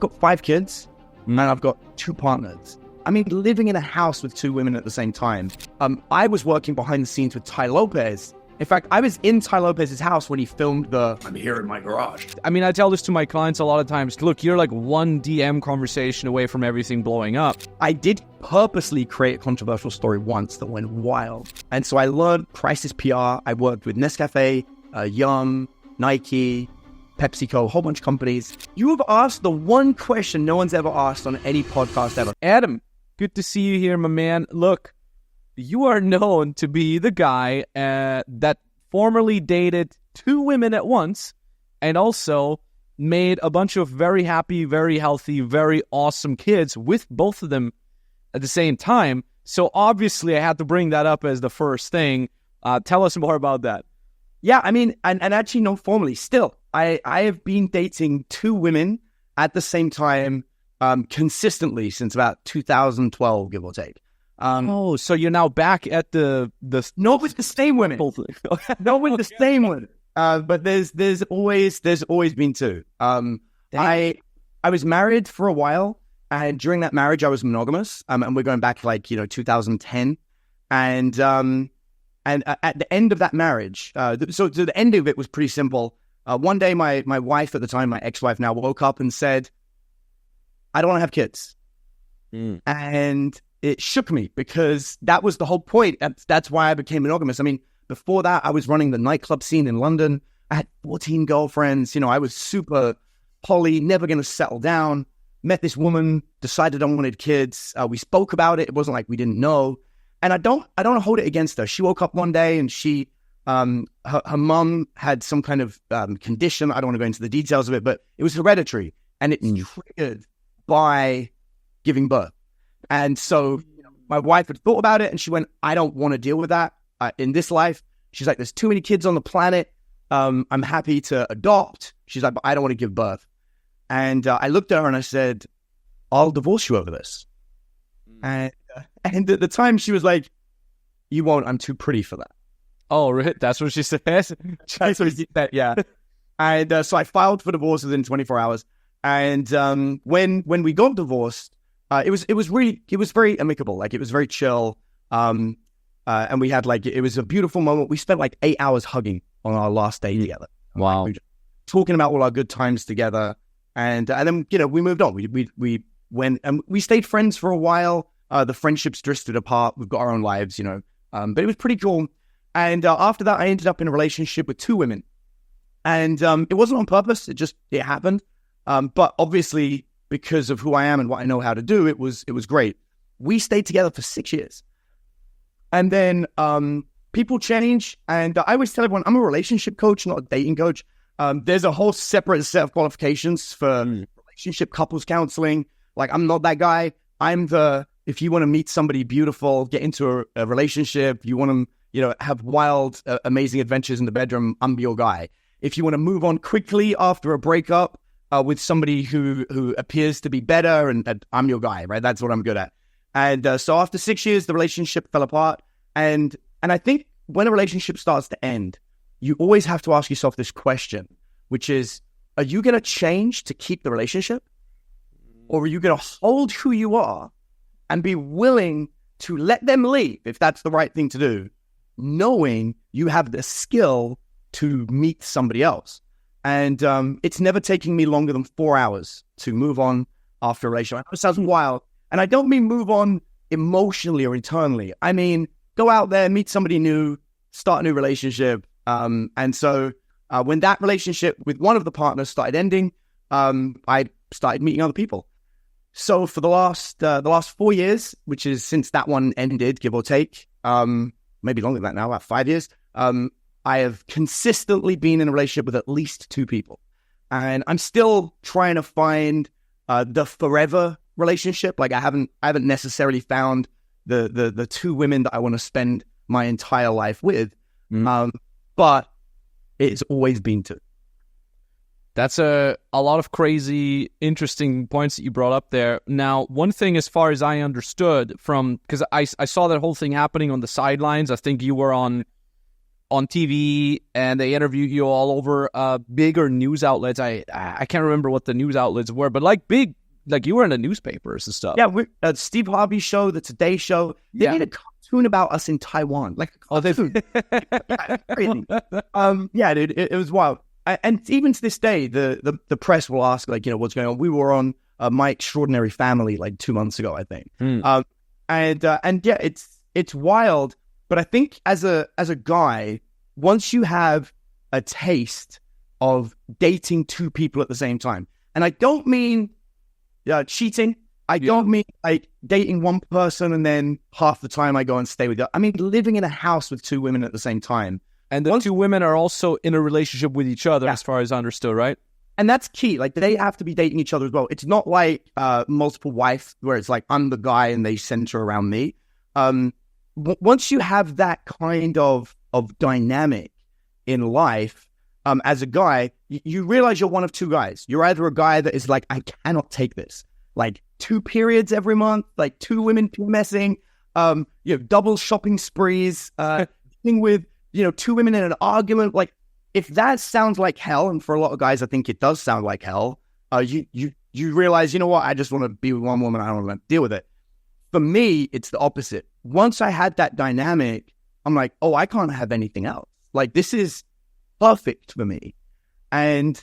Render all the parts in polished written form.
I've got 5 kids and I've got 2 partners. I mean, living in a house with 2 women at the same time. I was working behind the scenes with Ty Lopez. In fact, I was in Ty Lopez's house when he filmed I'm here in my garage. I mean, I tell this to my clients a lot of times. Look, you're like one DM conversation away from everything blowing up. I did purposely create a controversial story once that went wild. And so I learned crisis PR. I worked with Nescafe, Yum, Nike, PepsiCo, a whole bunch of companies. You have asked the one question no one's ever asked on any podcast ever. Adam, good to see you here, my man. Look, you are known to be the guy that formerly dated 2 women at once and also made a bunch of very happy, very healthy, very awesome kids with both of them at the same time. So obviously I had to bring that up as the first thing. Tell us more about that. Yeah, I mean, and actually, no, formally, still, I have been dating 2 women at the same time consistently since about 2012, give or take. So you're now back at the not with the same women, not with the same women, but there's always been 2. I was married for a while, and during that marriage I was monogamous, and we're going back like 2010, and at the end of that marriage, so the end of it was pretty simple. One day my wife at the time, my ex-wife now, woke up and said, "I don't want to have kids," and it shook me because that was the whole point. That's why I became monogamous. I mean, before that, I was running the nightclub scene in London. I had 14 girlfriends. I was super poly, never going to settle down. Met this woman, decided I wanted kids. We spoke about it. It wasn't like we didn't know. And I don't hold it against her. She woke up one day and her mom had some kind of condition. I don't want to go into the details of it, but it was hereditary, and it's triggered by giving birth. And so my wife had thought about it, and she went, "I don't want to deal with that in this life." She's like, "There's too many kids on the planet. I'm happy to adopt." She's like, "But I don't want to give birth." And I looked at her and I said, "I'll divorce you over this." And at the time she was like, "You won't. I'm too pretty for that." Oh, really? That's what she said? That's what she said, yeah. And so I filed for divorce within 24 hours. And when we got divorced, it was very amicable. Like, it was very chill. And we had it was a beautiful moment. We spent 8 hours hugging on our last day together. Wow. Talking about all our good times together. And then, we moved on. We went and we stayed friends for a while. The friendships drifted apart. We've got our own lives, but it was pretty cool. And after that, I ended up in a relationship with 2 women. And it wasn't on purpose. It happened. But obviously, because of who I am and what I know how to do, it was great. We stayed together for 6 years. And then people change. And I always tell everyone, I'm a relationship coach, not a dating coach. There's a whole separate set of qualifications for relationship couples counseling. I'm not that guy. I'm if you want to meet somebody beautiful, get into a relationship, you want to, have wild, amazing adventures in the bedroom, I'm your guy. If you want to move on quickly after a breakup with somebody who appears to be better, and I'm your guy, right? That's what I'm good at. And so after 6 years, the relationship fell apart. And I think when a relationship starts to end, you always have to ask yourself this question, which is, are you going to change to keep the relationship? Or are you going to hold who you are and be willing to let them leave, if that's the right thing to do, knowing you have the skill to meet somebody else? And it's never taking me longer than 4 hours to move on after a relationship. It sounds wild. And I don't mean move on emotionally or internally. I mean, go out there, meet somebody new, start a new relationship. And so when that relationship with one of the partners started ending, I started meeting other people. So for the last 4 years, which is since that one ended, give or take, maybe longer than that now, about 5 years, I have consistently been in a relationship with at least 2 people. And I'm still trying to find the forever relationship. I haven't necessarily found the 2 women that I want to spend my entire life with. But it's always been 2. That's a lot of crazy, interesting points that you brought up there. Now, one thing, as far as I understood because I saw that whole thing happening on the sidelines. I think you were on on TV and they interview you all over bigger news outlets. I can't remember what the news outlets were, but like big, like you were in the newspapers and stuff. Yeah, Steve Harvey's show, the Today Show. They made a cartoon about us in Taiwan. Like a cartoon. Crazy. Yeah, dude, it was wild. And even to this day, the press will ask, like, you know, what's going on. We were on My Extraordinary Family like 2 months ago, I think. And yeah, it's wild. But I think as a guy, once you have a taste of dating two people at the same time, and I don't mean cheating. I don't mean like dating one person and then half the time I go and stay with the. I mean living in a house with two women at the same time. And the two women are also in a relationship with each other, as far as I understood, right? And that's key. Like, they have to be dating each other as well. It's not like multiple wives where it's like, I'm the guy and they center around me. Once you have that kind of dynamic in life, as a guy, you realize you're one of two guys. You're either a guy that is like, I cannot take this. Like, 2 periods every month, like 2 women PMSing, you know, double shopping sprees, thing with, you know, 2 women in an argument. Like, if that sounds like hell, and for a lot of guys, I think it does sound like hell, you realize, you know what, I just want to be with one woman. I don't want to deal with it. For me, it's the opposite. Once I had that dynamic, I'm like, oh, I can't have anything else. Like, this is perfect for me. And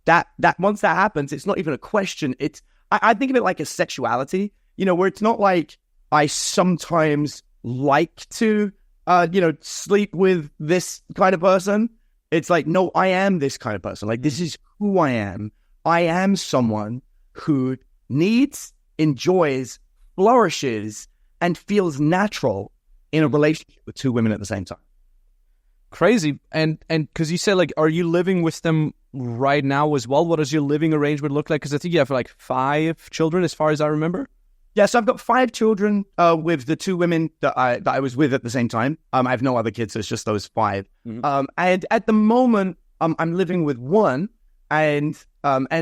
that once that happens, it's not even a question. It's, I think of it like a sexuality, you know, where it's not like I sometimes like to, you know, sleep with this kind of person. It's like, no, I am this kind of person. Like, this is who I am. I am someone who needs, enjoys, flourishes, and feels natural in a relationship with 2 women at the same time. Crazy. And because you said, like, are you living with them right now as well? What does your living arrangement look like? Because I think you have like 5 children, as far as I remember. Yeah, so I've got 5 children with the 2 women that I was with at the same time. I have no other kids, so it's just those 5. And at the moment, I'm living with one and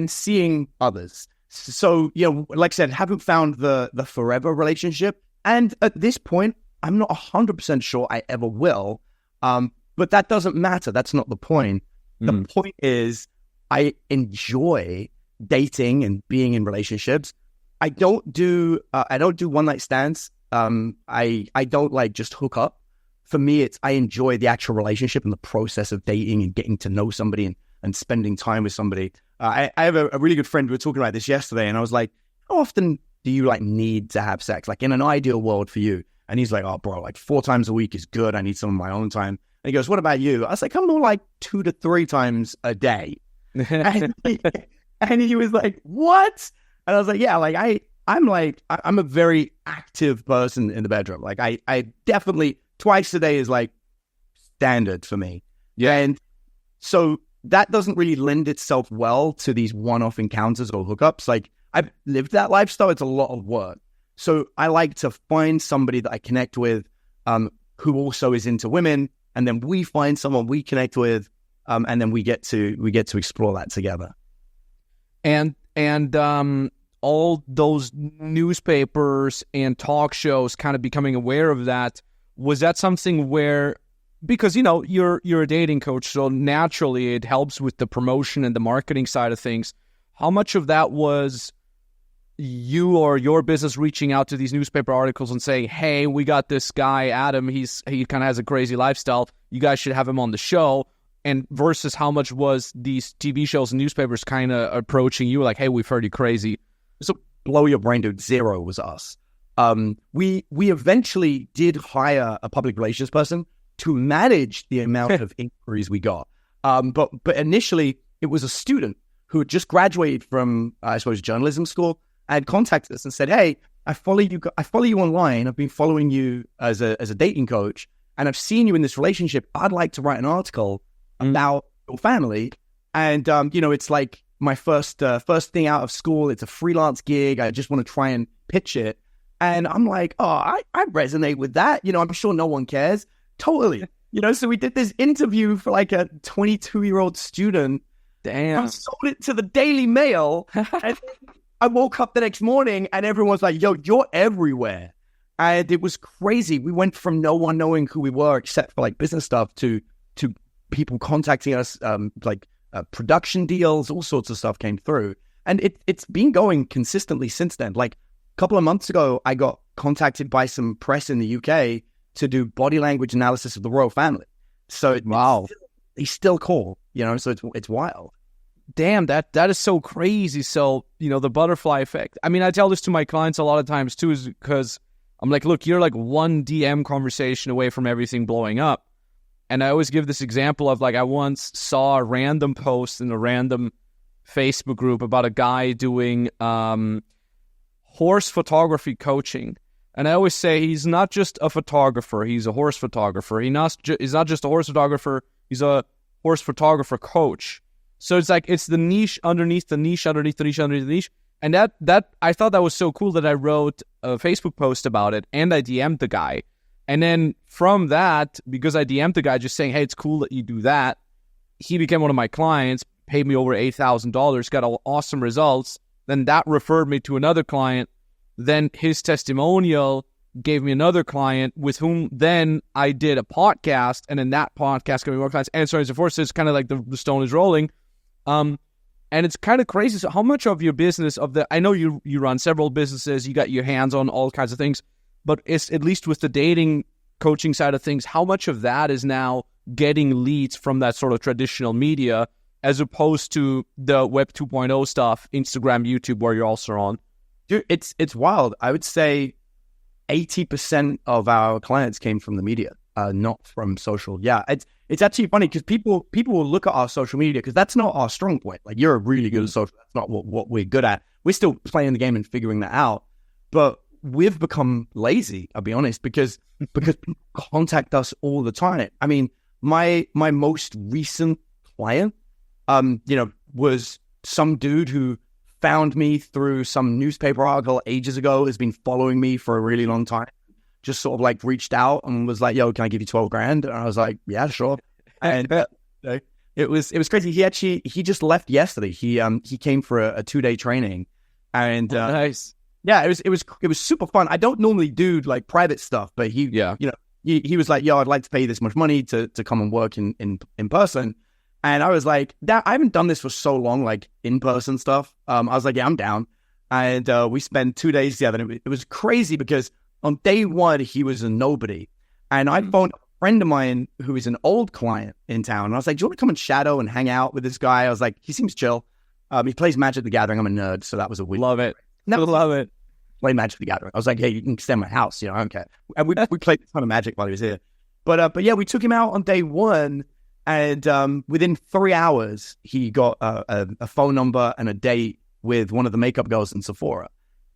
seeing others. So, you know, like I said, haven't found the forever relationship. And at this point, I'm not 100% sure I ever will. But that doesn't matter. That's not the point. The point is I enjoy dating and being in relationships. I don't do one night stands. I don't like just hook up. For me, it's I enjoy the actual relationship and the process of dating and getting to know somebody and spending time with somebody. I have a really good friend. We were talking about this yesterday, and I was like, how often do you like need to have sex? Like, in an ideal world for you? And he's like, oh, bro, like 4 times a week is good. I need some of my own time. And he goes, what about you? I was like, I'm more like 2 to 3 times a day. and he was like, what? And I was like, yeah, like I'm a very active person in the bedroom. Like I definitely twice a day is like standard for me. Yeah. And so that doesn't really lend itself well to these one-off encounters or hookups. Like, I've lived that lifestyle. It's a lot of work. So I like to find somebody that I connect with, who also is into women. And then we find someone we connect with. And then we get to explore that together. And all those newspapers and talk shows kind of becoming aware of that, was that something where, because, you know, you're a dating coach, so naturally it helps with the promotion and the marketing side of things. How much of that was you or your business reaching out to these newspaper articles and saying, hey, we got this guy, Adam, he kind of has a crazy lifestyle, you guys should have him on the show, and versus how much was these TV shows and newspapers kind of approaching you like, hey, we've heard you crazy? So blow your brain, dude. 0 was us. We eventually did hire a public relations person to manage the amount of inquiries we got. But initially it was a student who had just graduated from, I suppose, journalism school, and contacted us and said, hey, I follow you online. I've been following you as a dating coach, and I've seen you in this relationship. I'd like to write an article about your family. And, you know, it's like my first thing out of school. It's a freelance gig. I just want to try and pitch it. And I'm like, oh, I resonate with that. You know, I'm sure no one cares. Totally. You know, so we did this interview for like a 22-year-old student. Damn. I sold it to the Daily Mail. And I woke up the next morning and everyone's like, yo, you're everywhere. And it was crazy. We went from no one knowing who we were except for like business stuff to to people contacting us, production deals, all sorts of stuff came through. And it's been going consistently since then. Like a couple of months ago, I got contacted by some press in the UK to do body language analysis of the royal family. So Wow. They still call, so it's wild. Damn, that is so crazy. So, the butterfly effect. I mean, I tell this to my clients a lot of times too, is because I'm like, look, you're like one DM conversation away from everything blowing up. And I always give this example of like, I once saw a random post in a random Facebook group about a guy doing horse photography coaching. And I always say he's not just a photographer, he's a horse photographer. He's not just a horse photographer, he's a horse photographer coach. So it's like, it's the niche underneath the niche, underneath the niche, underneath the niche. And that I thought that was so cool that I wrote a Facebook post about it and I DM'd the guy. And then from that, because I DM'd the guy just saying, hey, it's cool that you do that, he became one of my clients, paid me over $8,000, got awesome results. Then that referred me to another client. Then his testimonial gave me another client with whom then I did a podcast, and then that podcast gave me more clients, and so on and so forth. So it's kind of like the stone is rolling. And it's kind of crazy. So how much of your business I know you run several businesses, you got your hands on all kinds of things, but it's at least with the dating coaching side of things, how much of that is now getting leads from that sort of traditional media as opposed to the Web 2.0 stuff, Instagram, YouTube, where you're also on? Dude, it's wild. I would say 80% of our clients came from the media, not from social. Yeah, it's actually funny because people will look at our social media because that's not our strong point. Like, you're really good at social. That's not what we're good at. We're still playing the game and figuring that out. But we've become lazy, I'll be honest, because people contact us all the time. I mean, my most recent client, was some dude who found me through some newspaper article ages ago, has been following me for a really long time, just sort of like reached out and was like, yo, can I give you 12 grand? And I was like, yeah, sure. And it was crazy. He just left yesterday. He came for a 2-day training, and nice. Yeah, it was super fun. I don't normally do like private stuff, but he was like, yo, I'd like to pay you this much money to come and work in person. And I was like, I haven't done this for so long, like in-person stuff. I was like, yeah, I'm down. And we spent 2 days together. And it was crazy because on day one, he was a nobody. And I phoned a friend of mine who is an old client in town. And I was like, do you want to come and shadow and hang out with this guy? I was like, he seems chill. He plays Magic the Gathering. I'm a nerd, so that was a weird. Love it. Love it. Play Magic the Gathering. I was like, hey, you can stay in my house. I don't care. And we played a ton of Magic while he was here. But yeah, we took him out on day one. And within 3 hours, he got a phone number and a date with one of the makeup girls in Sephora.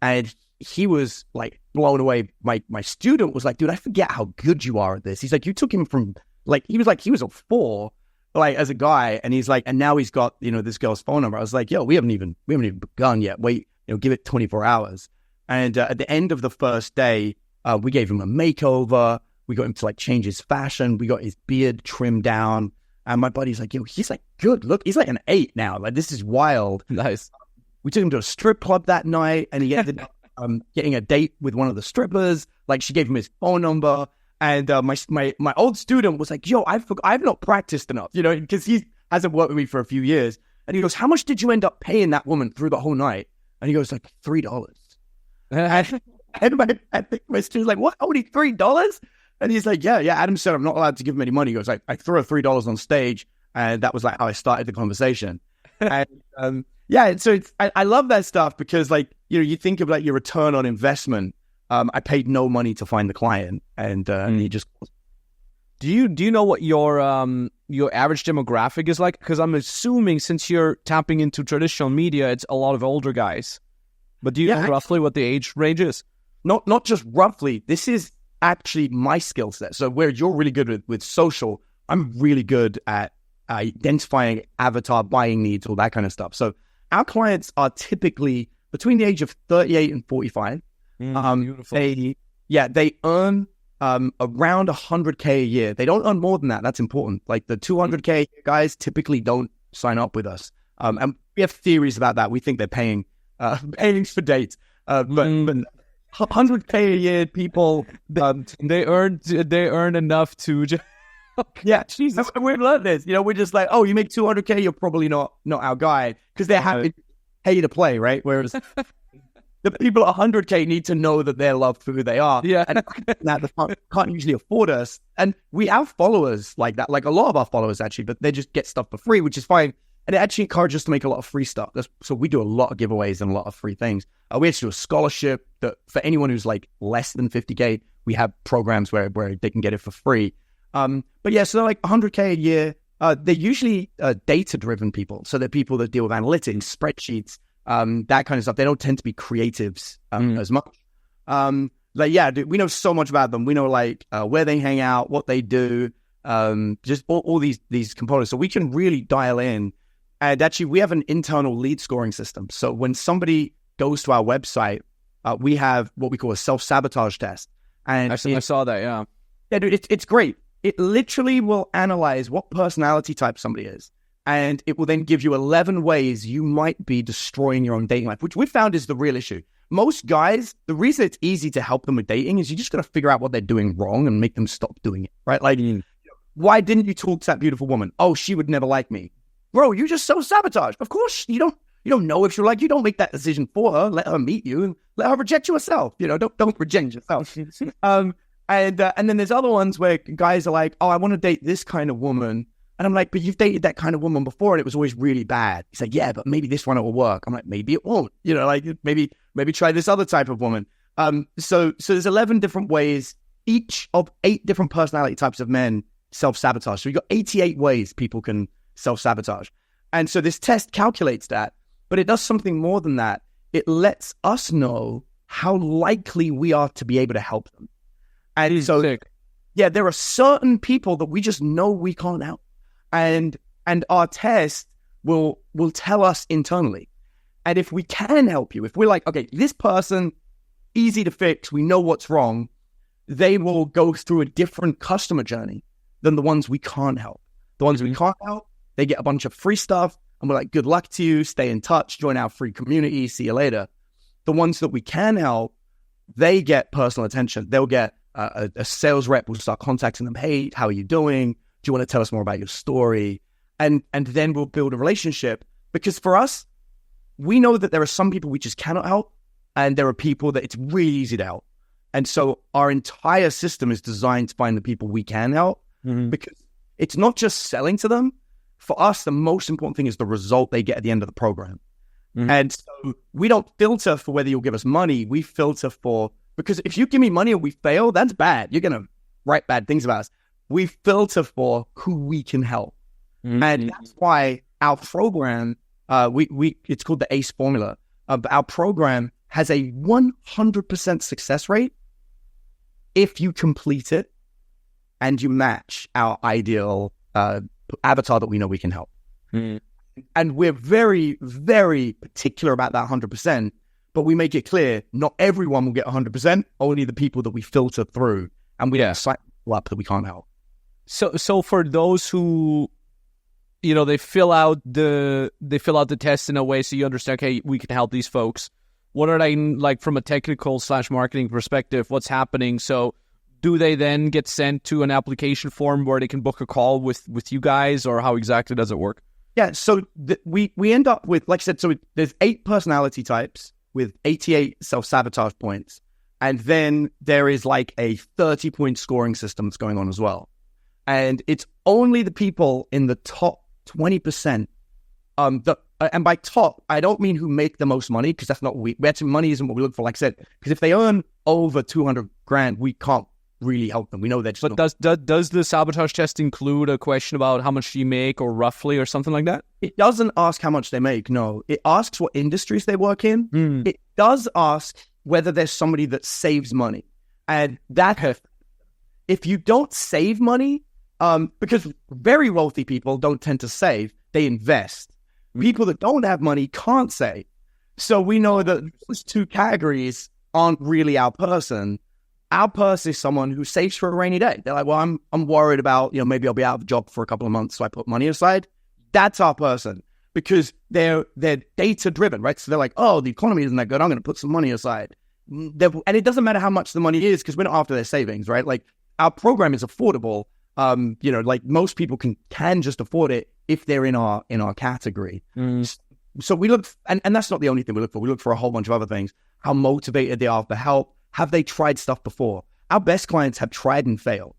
And he was like blown away. My student was like, dude, I forget how good you are at this. He's like, you took him from he was a 4, as a guy. And he's like, and now he's got, this girl's phone number. I was like, yo, we haven't even begun yet. Wait, give it 24 hours. And at the end of the first day, we gave him a makeover. We got him to change his fashion. We got his beard trimmed down. And my buddy's like, yo, he's good. Look, he's like an 8 now. This is wild. Nice. We took him to a strip club that night, and he ended up getting a date with one of the strippers. She gave him his phone number. And my old student was like, yo, I've not practiced enough, because he hasn't worked with me for a few years. And he goes, how much did you end up paying that woman through the whole night? And he goes, like, $3. And my student's like, what? Only $3? And he's like, yeah, Adam said I'm not allowed to give him any money. He goes, I threw $3 on stage, and that was how I started the conversation. And so I love that stuff because you think of your return on investment. I paid no money to find the client, and he just. Do you know what your average demographic is like? Because I'm assuming since you're tapping into traditional media, it's a lot of older guys. But do you know roughly what the age range is? Not just roughly. This is actually my skill set. So where you're really good with social, I'm really good at identifying avatar buying needs, all that kind of stuff. So our clients are typically between the age of 38 and 45. Beautiful. They earn around $100K a year. They don't earn more than that. That's important. The $200K guys typically don't sign up with us. And we have theories about that. We think they're paying for dates. But 100K a year people, they earn enough to Yeah, Jesus. we've learned this. We're just like, oh, you make 200K, you're probably not our guy, because they're happy to pay to play, right? Whereas the people at 100K need to know that they're loved for who they are. Yeah. And that they can't usually afford us. And we have followers like that, like a lot of our followers actually, but they just get stuff for free, which is fine. And it actually encourages us to make a lot of free stuff. So we do a lot of giveaways and a lot of free things. We actually do a scholarship that for anyone who's like less than 50K, we have programs where they can get it for free. But yeah, so they're like 100K a year. They're usually data-driven people. So they're people that deal with analytics, spreadsheets, that kind of stuff. They don't tend to be creatives as much. We know so much about them. We know where they hang out, what they do, just all these components. So we can really dial in. And actually, we have an internal lead scoring system. So when somebody goes to our website, we have what we call a self-sabotage test. And I saw that, yeah. Yeah, dude, it's great. It literally will analyze what personality type somebody is. And it will then give you 11 ways you might be destroying your own dating life, which we found is the real issue. Most guys, the reason it's easy to help them with dating is you just got to figure out what they're doing wrong and make them stop doing it, right? Like, why didn't you talk to that beautiful woman? Oh, she would never like me. Bro, you just self-sabotage. Of course, you don't know if she'll like you. Don't make that decision for her. Let her meet you and let her reject you herself. Don't reject yourself. And then there's other ones where guys are like, oh, I want to date this kind of woman. And I'm like, but you've dated that kind of woman before and it was always really bad. He's like, yeah, but maybe this one it will work. I'm like, maybe it won't. Maybe try this other type of woman. So there's 11 different ways, each of 8 different personality types of men self-sabotage. So you've got 88 ways people can self-sabotage. And so this test calculates that, but it does something more than that. It lets us know how likely we are to be able to help them. And so, sick. Yeah, there are certain people that we just know we can't help. And our test will tell us internally. And if we can help you, if we're like, okay, this person, easy to fix, we know what's wrong, they will go through a different customer journey than the ones we can't help. The ones we can't help, they get a bunch of free stuff, and we're like, good luck to you, stay in touch, join our free community, see you later. The ones that we can help, they get personal attention. They'll get a sales rep will start contacting them. Hey, how are you doing? Do you want to tell us more about your story? And then we'll build a relationship. Because for us, we know that there are some people we just cannot help, and there are people that it's really easy to help. And so our entire system is designed to find the people we can help, because it's not just selling to them. For us, the most important thing is the result they get at the end of the program. And so we don't filter for whether you'll give us money. We filter for, because if you give me money and we fail, that's bad. You're going to write bad things about us. We filter for who we can help. And that's why our program, it's called the ACE formula. Our program has a 100% success rate if you complete it and you match our ideal avatar that we know we can help. And we're very, very particular about that 100%, but we make it clear not everyone will get 100%, only the people that we filter through, and we don't sign people up that we can't help. So for those who, they fill out the test in a way so you understand, okay, we can help these folks. What are they like from a technical / marketing perspective? What's happening? So do they then get sent to an application form where they can book a call with you guys, or how exactly does it work? Yeah, so we end up with, like I said, so there's 8 personality types with 88 self-sabotage points. And then there is like a 30-point scoring system that's going on as well. And it's only the people in the top 20%. And by top, I don't mean who make the most money, because that's not what actually, money isn't what we look for, like I said. Because if they earn over 200 grand, we can't really help them. We know that. But does the sabotage test include a question about how much you make, or roughly, or something like that? It doesn't ask how much they make. No, it asks what industries they work in. It does ask whether there's somebody that saves money, and that if you don't save money, because very wealthy people don't tend to save, they invest. People that don't have money can't save. So we know that those 2 categories aren't really our person. Our person is someone who saves for a rainy day. They're like, well, I'm worried about, maybe I'll be out of a job for a couple of months, so I put money aside. That's our person, because they're data driven, right? So they're like, oh, the economy isn't that good, I'm going to put some money aside. And it doesn't matter how much the money is, because we're not after their savings, right? Like, our program is affordable. Like most people can just afford it if they're in our category. So we look, and that's not the only thing we look for. We look for a whole bunch of other things. How motivated they are for help. Have they tried stuff before? Our best clients have tried and failed,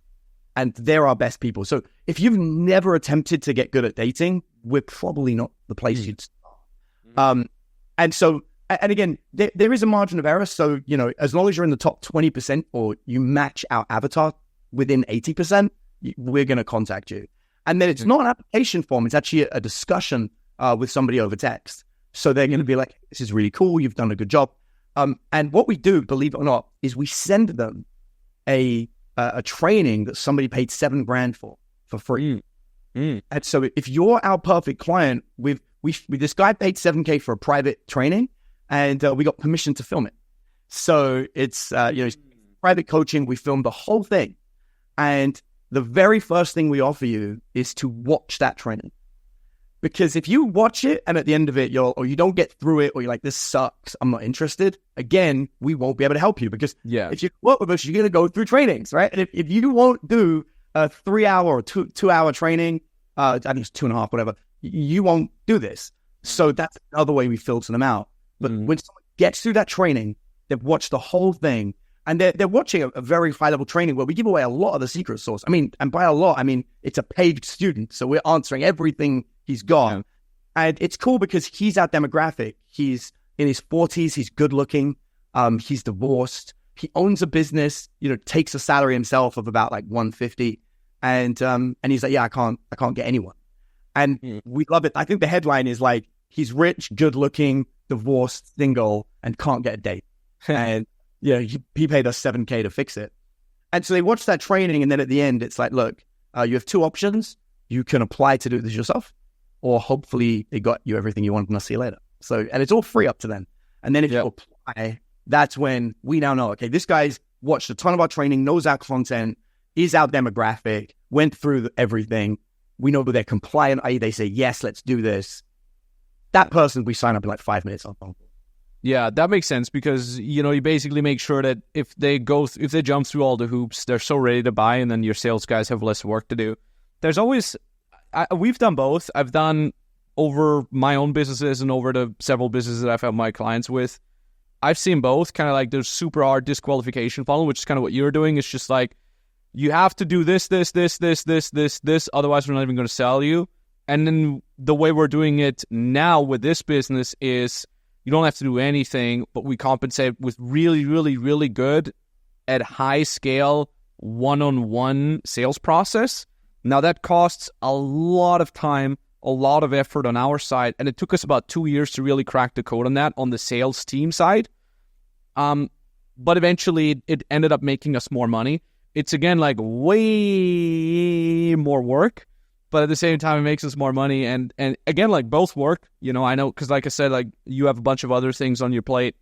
and they're our best people. So if you've never attempted to get good at dating, we're probably not the place you'd start. And again, there is a margin of error. So, as long as you're in the top 20% or you match our avatar within 80%, we're going to contact you. And then it's not an application form. It's actually a discussion with somebody over text. So they're going to be like, this is really cool. You've done a good job. And what we do, believe it or not, is we send them a training that somebody paid $7,000 for free. And so if you're our perfect client, this guy paid $7,000 for a private training, and we got permission to film it. So it's private coaching. We filmed the whole thing, and the very first thing we offer you is to watch that training. Because if you watch it and at the end of it, you don't get through it, or you're like, this sucks, I'm not interested, again, we won't be able to help you. Because if you work with us, you're going to go through trainings, right? And if you won't do a 3-hour or 2-hour training, I think it's 2.5, whatever, you won't do this. So that's another way we filter them out. But when someone gets through that training, they've watched the whole thing, and they're watching a very high-level training where we give away a lot of the secret sauce. I mean, and by a lot, I mean, it's a paid student, so we're answering everything he's got. Yeah. And it's cool because he's our demographic. He's in his 40s. He's good looking. He's divorced. He owns a business, takes a salary himself of about like $150. And he's like, yeah, I can't get anyone. And we love it. I think the headline is like, he's rich, good looking, divorced, single, and can't get a date. And he paid us $7,000 to fix it. And so they watch that training. And then at the end, it's like, look, you have two options. You can apply to do this yourself, or hopefully they got you everything you want, and I'll see you later. So, and it's all free up to them. And then if you apply, that's when we now know, okay, this guy's watched a ton of our training, knows our content, is our demographic, went through everything. We know that they're compliant, i.e. they say, yes, let's do this. That person, we sign up in like 5 minutes on phone. Yeah, that makes sense because, you basically make sure that if they jump through all the hoops, they're so ready to buy, and then your sales guys have less work to do. There's always, we've done both. I've done over my own businesses and over the several businesses that I've helped my clients with. I've seen both, kind of like the super hard disqualification funnel, which is kind of what you're doing. It's just like, you have to do this, otherwise we're not even going to sell you. And then the way we're doing it now with this business is you don't have to do anything, but we compensate with really, really, really good at high scale one-on-one sales process. Now that costs a lot of time, a lot of effort on our side, and it took us about 2 years to really crack the code on that on the sales team side. But eventually it ended up making us more money. It's again like way more work, but at the same time it makes us more money. And again, like both work, I know, because like I said, like you have a bunch of other things on your plate,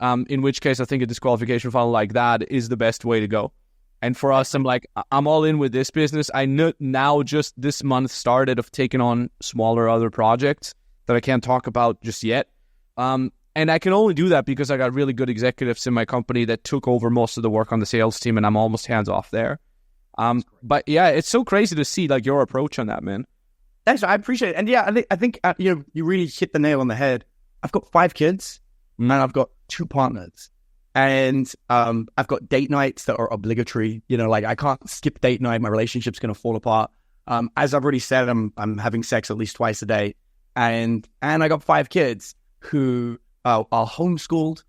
in which case I think a disqualification funnel like that is the best way to go. And for us, I'm all in with this business. I now just this month started of taking on smaller other projects that I can't talk about just yet. And I can only do that because I got really good executives in my company that took over most of the work on the sales team, and I'm almost hands off there. But yeah, it's so crazy to see like your approach on that, man. Thanks, I appreciate it. And yeah, I think you really hit the nail on the head. I've got 5 kids and I've got 2 partners. And I've got date nights that are obligatory. Like I can't skip date night. My relationship's going to fall apart. As I've already said, I'm having sex at least twice a day. And I got 5 kids who are homeschooled.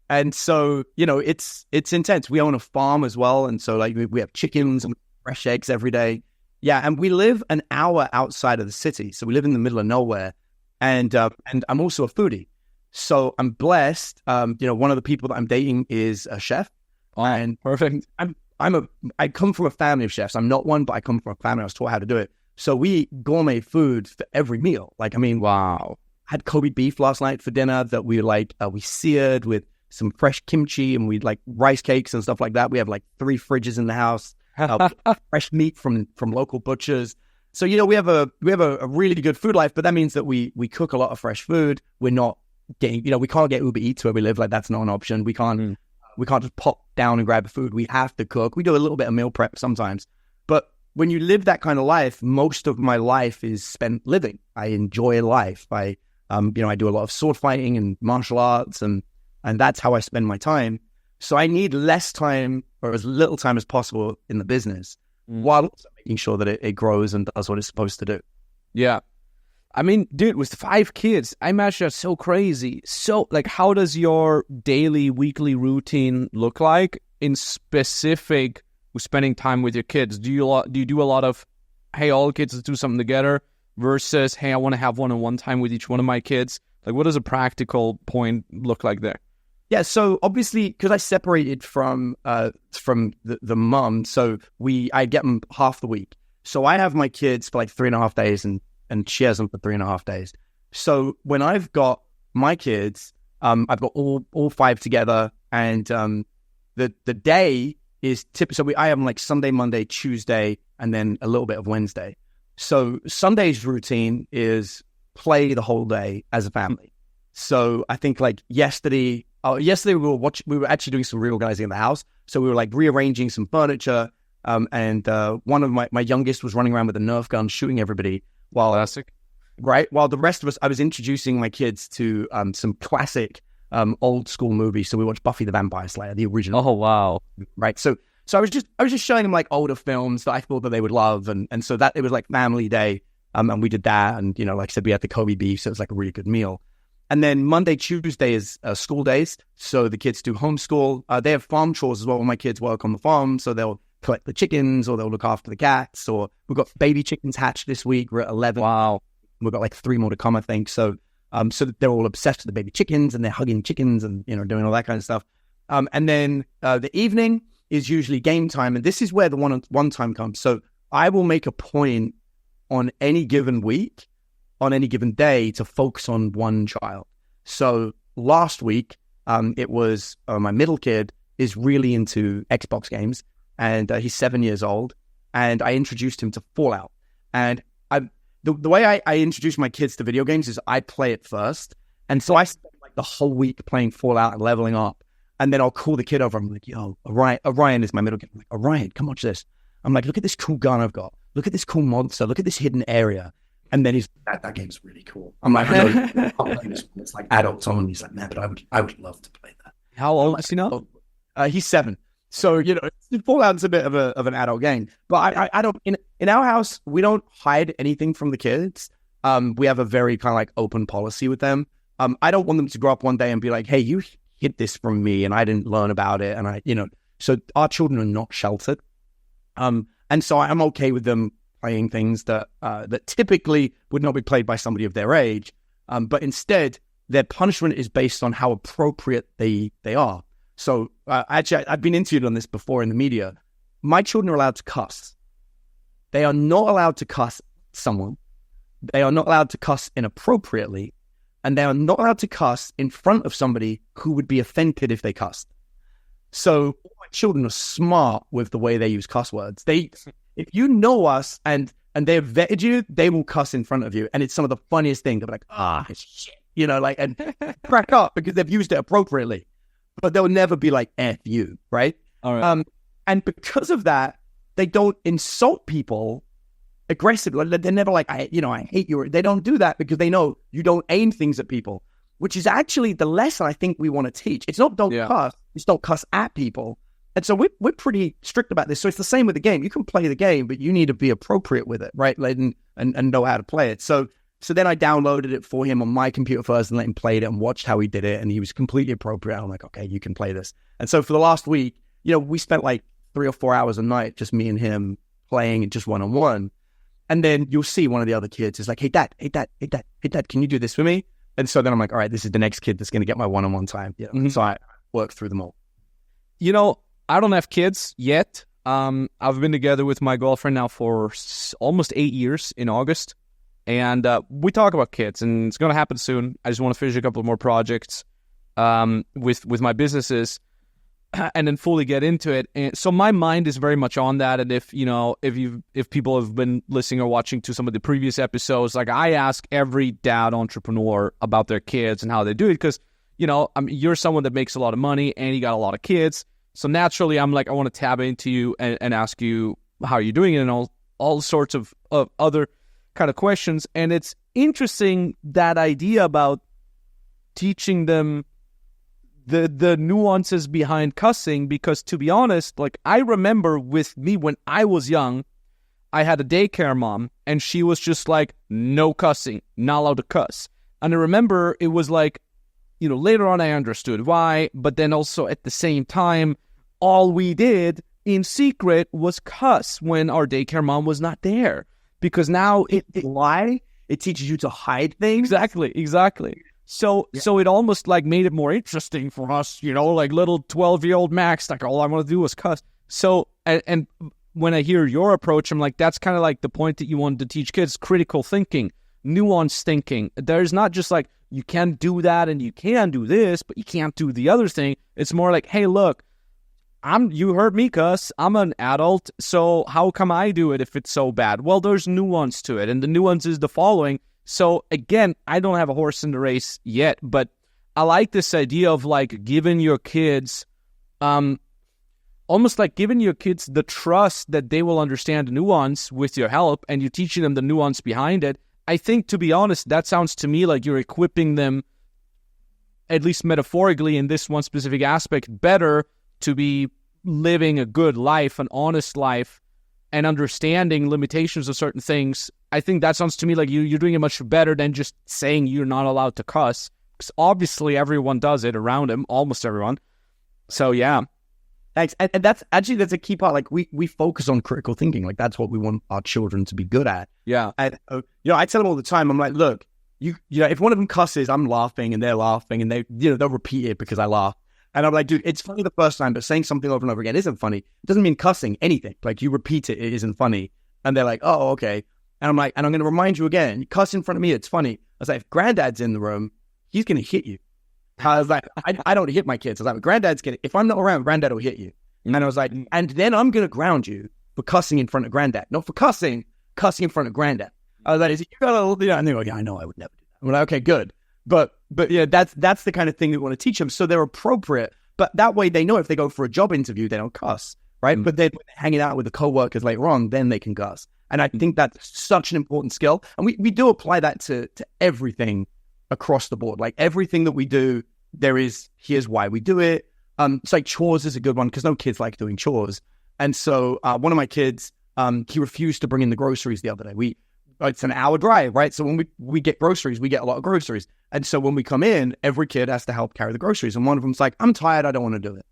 And so, it's intense. We own a farm as well. And so like we have chickens and fresh eggs every day. Yeah. And we live an hour outside of the city. So we live in the middle of nowhere. And I'm also a foodie. So I'm blessed. One of the people that I'm dating is a chef. And perfect. I come from a family of chefs. I'm not one, but I come from a family. I was taught how to do it. So we eat gourmet food for every meal. Wow. Had Kobe beef last night for dinner that we seared with some fresh kimchi, and we like rice cakes and stuff like that. We have like 3 fridges in the house, fresh meat from local butchers. So, we have a really good food life, but that means that we cook a lot of fresh food. We're not getting, we can't get Uber Eats where we live. Like that's not an option. We can't just pop down and grab food. We have to cook. We do a little bit of meal prep sometimes, but when you live that kind of life, most of my life is spent living. I enjoy life. I do a lot of sword fighting and martial arts, and that's how I spend my time. So I need less time or as little time as possible in the business, while also making sure that it grows and does what it's supposed to do. Yeah. I mean, dude, with 5 kids, I imagine that's so crazy. So, like, how does your daily, weekly routine look like in specific with spending time with your kids? Do you do a lot of, hey, all kids, let's do something together, versus, hey, I want to have one-on-one time with each one of my kids? Like, what does a practical point look like there? Yeah, so obviously, because I separated from the mum, so I get them half the week. So I have my kids for like 3.5 days, and she has them for 3.5 days. So when I've got my kids, I've got all 5 together, and the day is typically, so I have them like Sunday, Monday, Tuesday, and then a little bit of Wednesday. So Sunday's routine is play the whole day as a family. So I think like yesterday we were actually doing some reorganizing in the house. So we were like rearranging some furniture, and one of my youngest was running around with a Nerf gun shooting everybody. Classic. Right. While the rest of us, I was introducing my kids to some classic old school movies. So we watched Buffy the Vampire Slayer, the original. Oh, wow. Right. So I was just showing them like older films that I thought that they would love. And so that it was like family day. And we did that. And, like I said, we had the Kobe beef. So it was like a really good meal. And then Monday, Tuesday is school days. So the kids do homeschool. They have farm chores as well when my kids work on the farm. So they'll collect the chickens, or they'll look after the cats, or we've got baby chickens hatched this week. We're at 11. Wow. We've got like 3 more to come, I think. So they're all obsessed with the baby chickens, and they're hugging chickens and, doing all that kind of stuff. And then the evening is usually game time. And this is where the one-on-one time comes. So I will make a point on any given week, on any given day, to focus on one child. So last week, it was my middle kid is really into Xbox games, and he's 7 years old, and I introduced him to Fallout. And the way I introduce my kids to video games is I play it first, and so I spend like the whole week playing Fallout and leveling up, and then I'll call the kid over. I'm like, yo, Orion is my middle kid. I'm like, Orion, come watch this. I'm like, look at this cool gun I've got. Look at this cool monster. Look at this hidden area. And then he's that game's really cool. I'm like, no, I'm playing this one. It's like adults only. He's like, man, but I would love to play that. How old is he now? He's 7. So Fallout's a bit of an adult game. But I don't in our house, we don't hide anything from the kids. We have a very kind of like open policy with them. I don't want them to grow up one day and be like, hey, you hid this from me and I didn't learn about it. And so our children are not sheltered. And so I'm okay with them playing things that typically would not be played by somebody of their age, but instead their punishment is based on how appropriate they are. So actually, I've been interviewed on this before in the media. My children are allowed to cuss. They are not allowed to cuss someone. They are not allowed to cuss inappropriately, and they are not allowed to cuss in front of somebody who would be offended if they cussed. So my children are smart with the way they use cuss words. If you know us and they've vetted you, they will cuss in front of you. And it's some of the funniest things. They'll be like, shit, and crack up because they've used it appropriately. But they'll never be like, F you, right? All right. And because of that, they don't insult people aggressively. They're never like, I hate you. They don't do that because they know you don't aim things at people, which is actually the lesson I think we want to teach. It's not cuss, it's don't cuss at people. And so we're pretty strict about this. So it's the same with the game. You can play the game, but you need to be appropriate with it, right? And know how to play it. So then I downloaded it for him on my computer first and let him play it and watched how he did it. And he was completely appropriate. I'm like, okay, you can play this. And so for the last week, we spent like 3 or 4 hours a night, just me and him playing it just one-on-one. And then you'll see one of the other kids is like, hey, dad, can you do this for me? And so then I'm like, all right, this is the next kid that's going to get my one-on-one time. So I work through them all. I don't have kids yet. I've been together with my girlfriend now for almost 8 years in August. And we talk about kids, and it's going to happen soon. I just want to finish a couple more projects with my businesses and then fully get into it. And so my mind is very much on that. And if people have been listening or watching to some of the previous episodes, like I ask every dad entrepreneur about their kids and how they do it. Because, you're someone that makes a lot of money and you got a lot of kids. So naturally, I'm like, I want to tap into you and ask you how you're doing it. And all sorts of other kind of questions. And it's interesting, that idea about teaching them the nuances behind cussing, because to be honest, like I remember with me when I was young, I had a daycare mom and she was just like, no cussing, not allowed to cuss. And I remember it was like, you know, later on I understood why, but then also at the same time, all we did in secret was cuss when our daycare mom was not there. Because now lie, it teaches you to hide things. Exactly. So it almost like made it more interesting for us, you know, like little 12-year-old Max, like all I want to do was cuss. So, and when I hear your approach, I'm like, that's kind of like the point that you wanted to teach kids: critical thinking, nuanced thinking. There's not just like, you can do that and you can do this, but you can't do the other thing. It's more like, hey, look, you heard me cuss. I'm an adult, so how come I do it if it's so bad? Well, there's nuance to it, and the nuance is the following. So again, I don't have a horse in the race yet, but I like this idea of like giving your kids, almost like giving your kids the trust that they will understand the nuance with your help, and you're teaching them the nuance behind it. I think, to be honest, that sounds to me like you're equipping them, at least metaphorically in this one specific aspect, better to be living a good life, an honest life, and understanding limitations of certain things. I think that sounds to me like you're doing it much better than just saying you're not allowed to cuss, because obviously everyone does it around him, almost everyone. So yeah. Thanks. And that's a key part. Like we focus on critical thinking. Like that's what we want our children to be good at. Yeah. And I tell them all the time, I'm like, look, you know, if one of them cusses, I'm laughing and they're laughing, and they'll repeat it because I laugh. And I'm like, dude, it's funny the first time, but saying something over and over again isn't funny. It doesn't mean cussing anything. Like you repeat it, it isn't funny. And they're like, oh, okay. And I'm like, and I'm going to remind you again, you cuss in front of me, it's funny. I was like, if Granddad's in the room, he's going to hit you. I was like, I don't hit my kids. I was like, Granddad's going to, if I'm not around, Granddad will hit you. And I was like, and then I'm going to ground you for cussing in front of Granddad. Not for cussing in front of Granddad. I was like, you got to, and they go, yeah, I know I would never do that. I'm like, okay, good. But yeah, that's the kind of thing we want to teach them. So they're appropriate. But that way they know if they go for a job interview, they don't cuss, right? But then when they're hanging out with the coworkers later on, then they can cuss. And I think that's such an important skill. And we do apply that to everything across the board. Like everything that we do, here's why we do it. It's like chores is a good one because no kids like doing chores. And so one of my kids, he refused to bring in the groceries the other day. It's an hour drive, right? So when we get groceries, we get a lot of groceries. And so when we come in, every kid has to help carry the groceries. And one of them's like, I'm tired, I don't want to do it.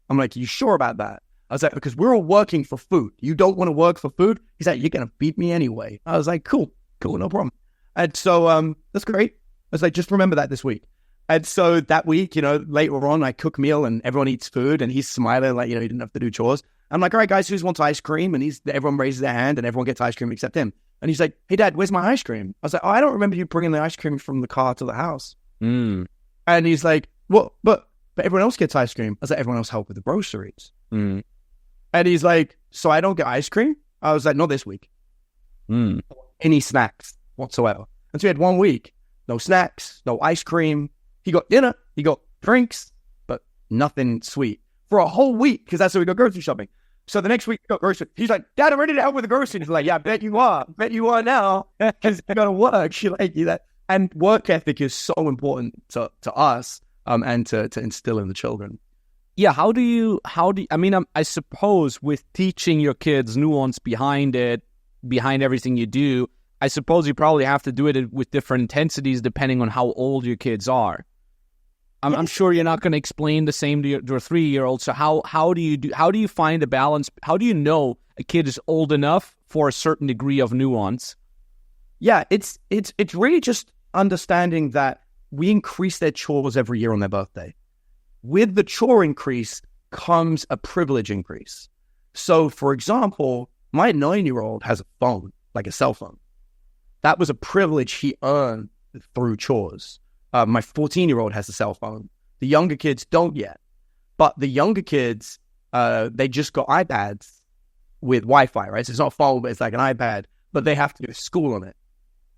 I'm like, you sure about that? I was like, because we're all working for food. You don't want to work for food? He's like, you're going to beat me anyway. I was like, cool, no problem. And so that's great. I was like, just remember that this week. And so that week, later on, I cook meal and everyone eats food and he's smiling like, he didn't have to do chores. I'm like, all right, guys, who wants ice cream? And everyone raises their hand and everyone gets ice cream except him. And he's like, hey, Dad, where's my ice cream? I was like, oh, I don't remember you bringing the ice cream from the car to the house. And he's like, well, but everyone else gets ice cream. I was like, everyone else helped with the groceries. And he's like, so I don't get ice cream? I was like, not this week. Any snacks whatsoever. And so we had 1 week, no snacks, no ice cream. He got dinner, he got drinks, but nothing sweet for a whole week because that's how we go grocery shopping. So the next week, we got grocery. He's like, Dad, I'm ready to help with the groceries. He's like, yeah, I bet you are. Bet you are now because you got to work. You like that. And work ethic is so important to us and to instill in the children. Yeah, how do you, I mean, I suppose with teaching your kids nuance behind everything you do, I suppose you probably have to do it with different intensities depending on how old your kids are. I'm sure you're not going to explain the same to your 3-year-old. So how do you find a balance? How do you know a kid is old enough for a certain degree of nuance? Yeah, it's really just understanding that we increase their chores every year on their birthday. With the chore increase comes a privilege increase. So, for example, my 9-year-old has a phone, like a cell phone. That was a privilege he earned through chores. My 14-year-old has a cell phone. The younger kids don't yet. But the younger kids, they just got iPads with Wi-Fi, right? So it's not a phone, but it's like an iPad. But they have to do school on it.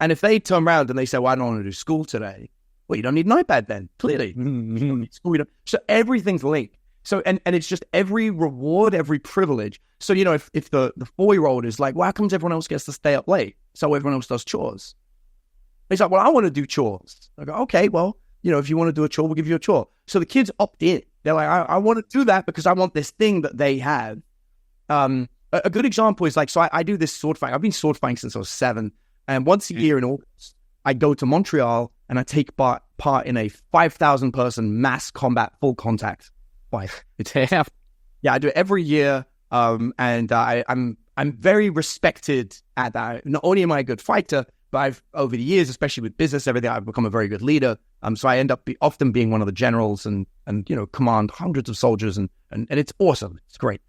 And if they turn around and they say, well, I don't want to do school today. Well, you don't need an iPad then, clearly. You don't need school. So everything's linked. So, and it's just every reward, every privilege. So, if the 4-year-old is like, well, how comes everyone else gets to stay up late? So everyone else does chores. He's like, well, I want to do chores. I go, okay, well, if you want to do a chore, we'll give you a chore. So the kids opt in. They're like, I want to do that because I want this thing that they have. A good example is so I do this sword fighting. I've been sword fighting since I was 7. And once a year in August, I go to Montreal and I take part in a 5,000 person mass combat full contact fight. Yeah, I do it every year. And I'm very respected at that. Not only am I a good fighter, but I've, over the years, especially with business, everything, I've become a very good leader. So I end up often being one of the generals and command hundreds of soldiers, and it's awesome. It's great.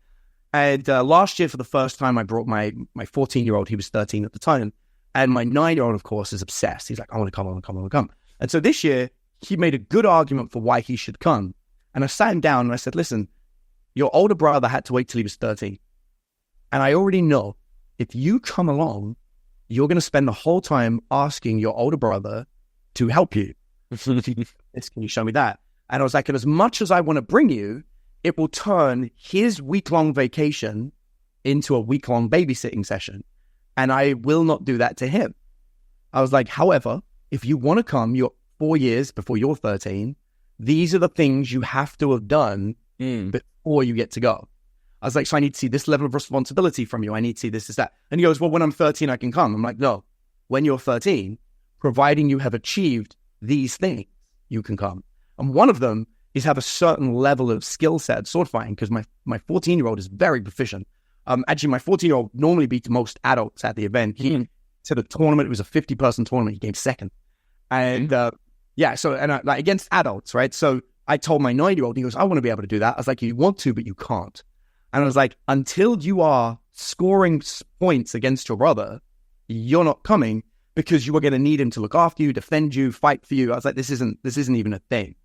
And last year, for the first time, I brought my 14-year-old. He was 13 at the time. And my 9-year-old, of course, is obsessed. He's like, I want to come, I want to come, I want to come. And so this year, he made a good argument for why he should come. And I sat him down and I said, listen, your older brother had to wait till he was 13. And I already know if you come along, you're going to spend the whole time asking your older brother to help you. Can you show me that? And I was like, and as much as I want to bring you, it will turn his week-long vacation into a week-long babysitting session. And I will not do that to him. I was like, however, if you want to come, you're 4 years before you're 13, these are the things you have to have done before you get to go. I was like, so I need to see this level of responsibility from you. I need to see this, that. And he goes, well, when I'm 13, I can come. I'm like, no, when you're 13, providing you have achieved these things, you can come. And one of them is have a certain level of skill set at sword fighting, because my 14-year-old is very proficient. Actually, my 14-year-old normally beats most adults at the event. He to the tournament, it was a 50-person tournament. He came second. And against adults, right? So I told my 9-year-old, he goes, I want to be able to do that. I was like, you want to, but you can't. And I was like, until you are scoring points against your brother, you're not coming, because you are going to need him to look after you, defend you, fight for you. I was like, this isn't even a thing.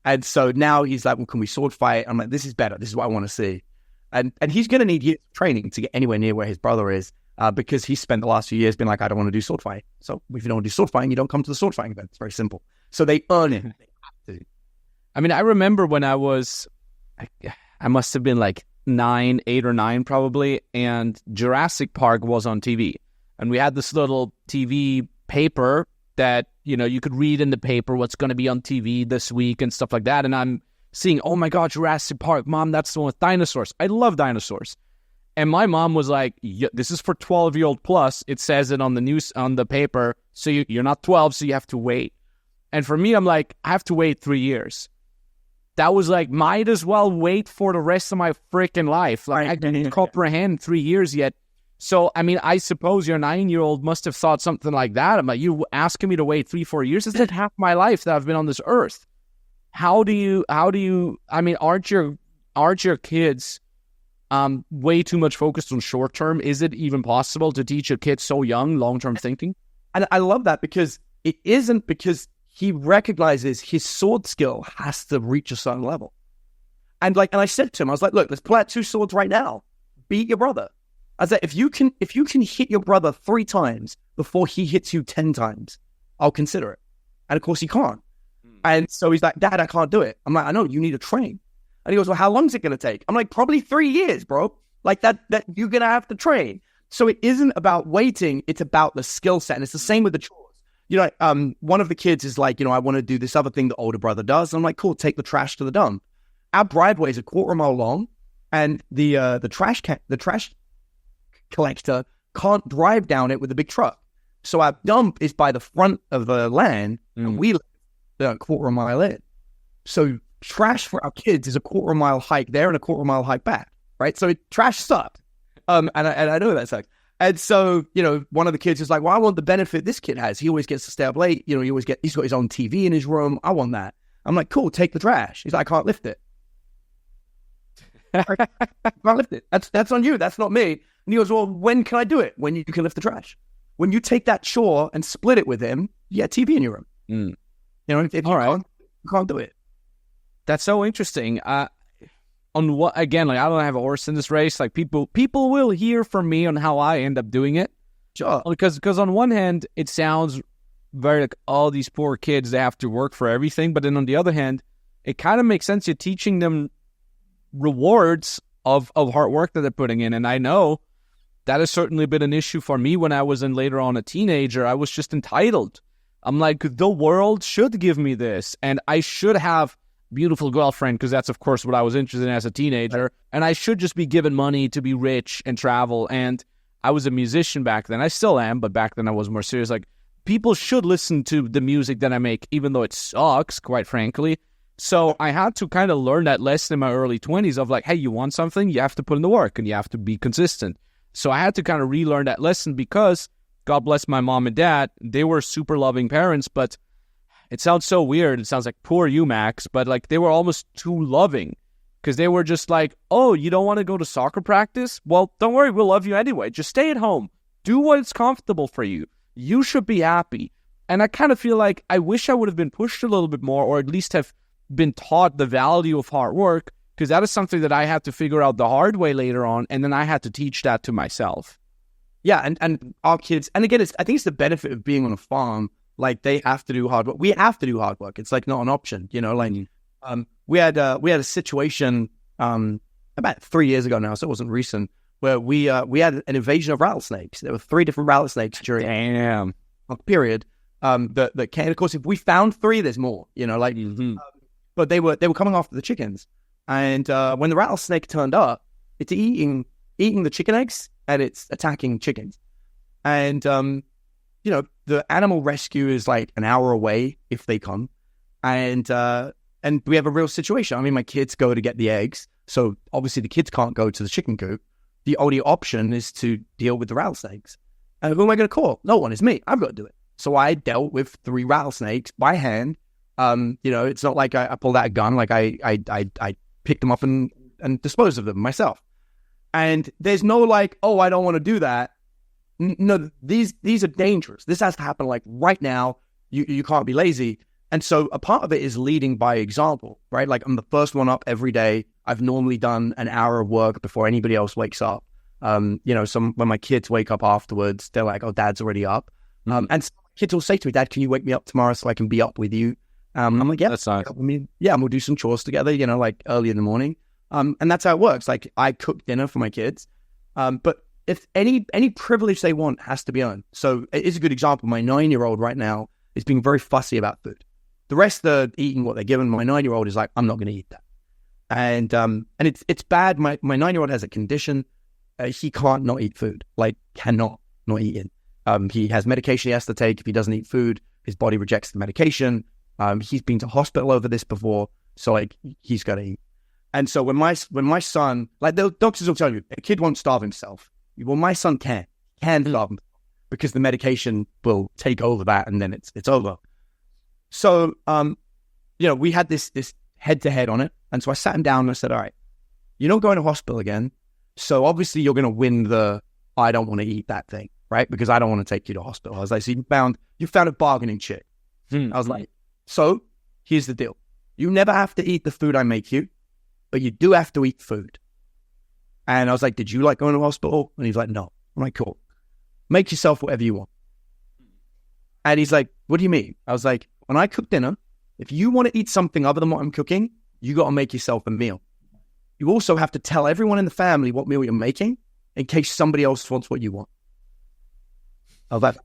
And so now he's like, well, can we sword fight? I'm like, this is better. This is what I want to see. And he's going to need years of training to get anywhere near where his brother is, because he spent the last few years being like, I don't want to do sword fight. So if you don't want to do sword fighting, you don't come to the sword fighting event. It's very simple. So they earn it. They have to. I mean, I remember when I must have been like 8 or 9 probably, and Jurassic Park was on TV. And we had this little TV paper that, you could read in the paper what's going to be on TV this week and stuff like that. And I'm seeing, oh my God, Jurassic Park. Mom, that's the one with dinosaurs. I love dinosaurs. And my mom was like, this is for 12-year-old plus. It says it on the news, on the paper. So you're not 12, so you have to wait. And for me, I'm like, I have to wait 3 years. That was like, might as well wait for the rest of my freaking life. Like, I didn't comprehend 3 years yet. So, I mean, I suppose your 9-year-old must have thought something like that. I'm like, you asking me to wait 3-4 years? This is half my life that I've been on this earth. How do you, I mean, aren't your kids way too much focused on short term? Is it even possible to teach a kid so young, long-term thinking? And I love that, because it isn't, because he recognizes his sword skill has to reach a certain level. And I said to him, I was like, look, let's pull out 2 swords right now. Beat your brother. I said, if you can hit your brother 3 times before he hits you 10 times, I'll consider it. And of course he can't. And so he's like, Dad, I can't do it. I'm like, I know, you need to train. And he goes, well, how long is it going to take? I'm like, probably 3 years, bro. Like that you're going to have to train. So it isn't about waiting. It's about the skill set. And it's the same with the chores. One of the kids is like, I want to do this other thing the older brother does. And I'm like, cool, take the trash to the dump. Our driveway is a 1/4 mile long, and the trash collector can't drive down it with a big truck. So our dump is by the front of the land, and we live 1/4 mile in. So trash for our kids is a 1/4 mile hike there and a 1/4 mile hike back, right? So trash sucks. And I know that sucks. And so, one of the kids is like, well, I want the benefit this kid has. He always gets to stay up late. He's got his own TV in his room. I want that. I'm like, cool, take the trash. He's like, I can't lift it. I can't lift it. That's on you. That's not me. And he goes, well, when can I do it? When you can lift the trash. When you take that chore and split it with him, you get TV in your room. If you can't do it. That's so interesting. On what, again, I don't have a horse in this race. Like, people will hear from me on how I end up doing it. Sure. Because on one hand, it sounds very like, all these poor kids, they have to work for everything. But then on the other hand, it kind of makes sense. You're teaching them rewards of hard work that they're putting in. And I know that has certainly been an issue for me when I was later on a teenager. I was just entitled. I'm like, the world should give me this, and I should have beautiful girlfriend, because that's, of course, what I was interested in as a teenager, and I should just be given money to be rich and travel. And I was a musician back then. I still am, but back then I was more serious. Like, people should listen to the music that I make, even though it sucks, quite frankly. So I had to kind of learn that lesson in my early 20s of like, hey, you want something, you have to put in the work, and you have to be consistent. So I had to kind of relearn that lesson, because God bless my mom and dad, they were super loving parents, but it sounds so weird. It sounds like poor you, Max, but like they were almost too loving, because they were just like, oh, you don't want to go to soccer practice? Well, don't worry, we'll love you anyway. Just stay at home. Do what's comfortable for you. You should be happy. And I kind of feel like I wish I would have been pushed a little bit more, or at least have been taught the value of hard work, because that is something that I had to figure out the hard way later on, and then I had to teach that to myself. Yeah, and our kids, and again, I think it's the benefit of being on a farm. Like, they have to do hard work. We have to do hard work. It's like not an option, you know. Like, we had a situation about 3 years ago now, so it wasn't recent, where we had an invasion of rattlesnakes. There were 3 different rattlesnakes during a period that came. Of course, if we found 3, there's more, you know. Like, but they were coming after the chickens, and when the rattlesnake turned up, it's eating the chicken eggs, and it's attacking chickens. And, you know, the animal rescue is like an hour away if they come. And we have a real situation. I mean, my kids go to get the eggs. So obviously the kids can't go to the chicken coop. The only option is to deal with the rattlesnakes. And who am I going to call? No one. It's me. I've got to do it. So I dealt with 3 rattlesnakes by hand. You know, it's not like I pulled out a gun. Like I picked them up and disposed of them myself. And there's no like, oh, I don't want to do that. No, these are dangerous. This has to happen like right now. You can't be lazy. And so a part of it is leading by example, right? Like, I'm the first one up every day. I've normally done an hour of work before anybody else wakes up. You know, when my kids wake up afterwards, they're like, oh, Dad's already up. And some kids will say to me, Dad, can you wake me up tomorrow so I can be up with you? I'm like, yeah, that's nice. I mean, yeah, and we'll do some chores together, you know, like early in the morning. And that's how it works. Like, I cook dinner for my kids. But if any privilege they want has to be earned. So it is a good example. My 9-year-old right now is being very fussy about food. The rest are eating what they're given. My 9-year-old is like, I'm not going to eat that. And it's bad. My 9-year-old has a condition. He can't not eat food. Like, cannot not eat it. He has medication he has to take. If he doesn't eat food, his body rejects the medication. He's been to hospital over this before. So like, he's got to eat. And so when my son, like, the doctors will tell you, a kid won't starve himself. Well, my son can starve himself, because the medication will take over that, and then it's over. So, you know, we had this head-to-head on it. And so I sat him down and I said, all right, you're not going to hospital again. So obviously you're going to win the, I don't want to eat that thing, right? Because I don't want to take you to hospital. I was like, so you found a bargaining chip. I was like, so here's the deal. You never have to eat the food I make you, but you do have to eat food. And I was like, did you like going to hospital? And he's like, no. I'm like, cool. Make yourself whatever you want. And he's like, what do you mean? I was like, when I cook dinner, if you want to eat something other than what I'm cooking, you got to make yourself a meal. You also have to tell everyone in the family what meal you're making in case somebody else wants what you want. Oh, that.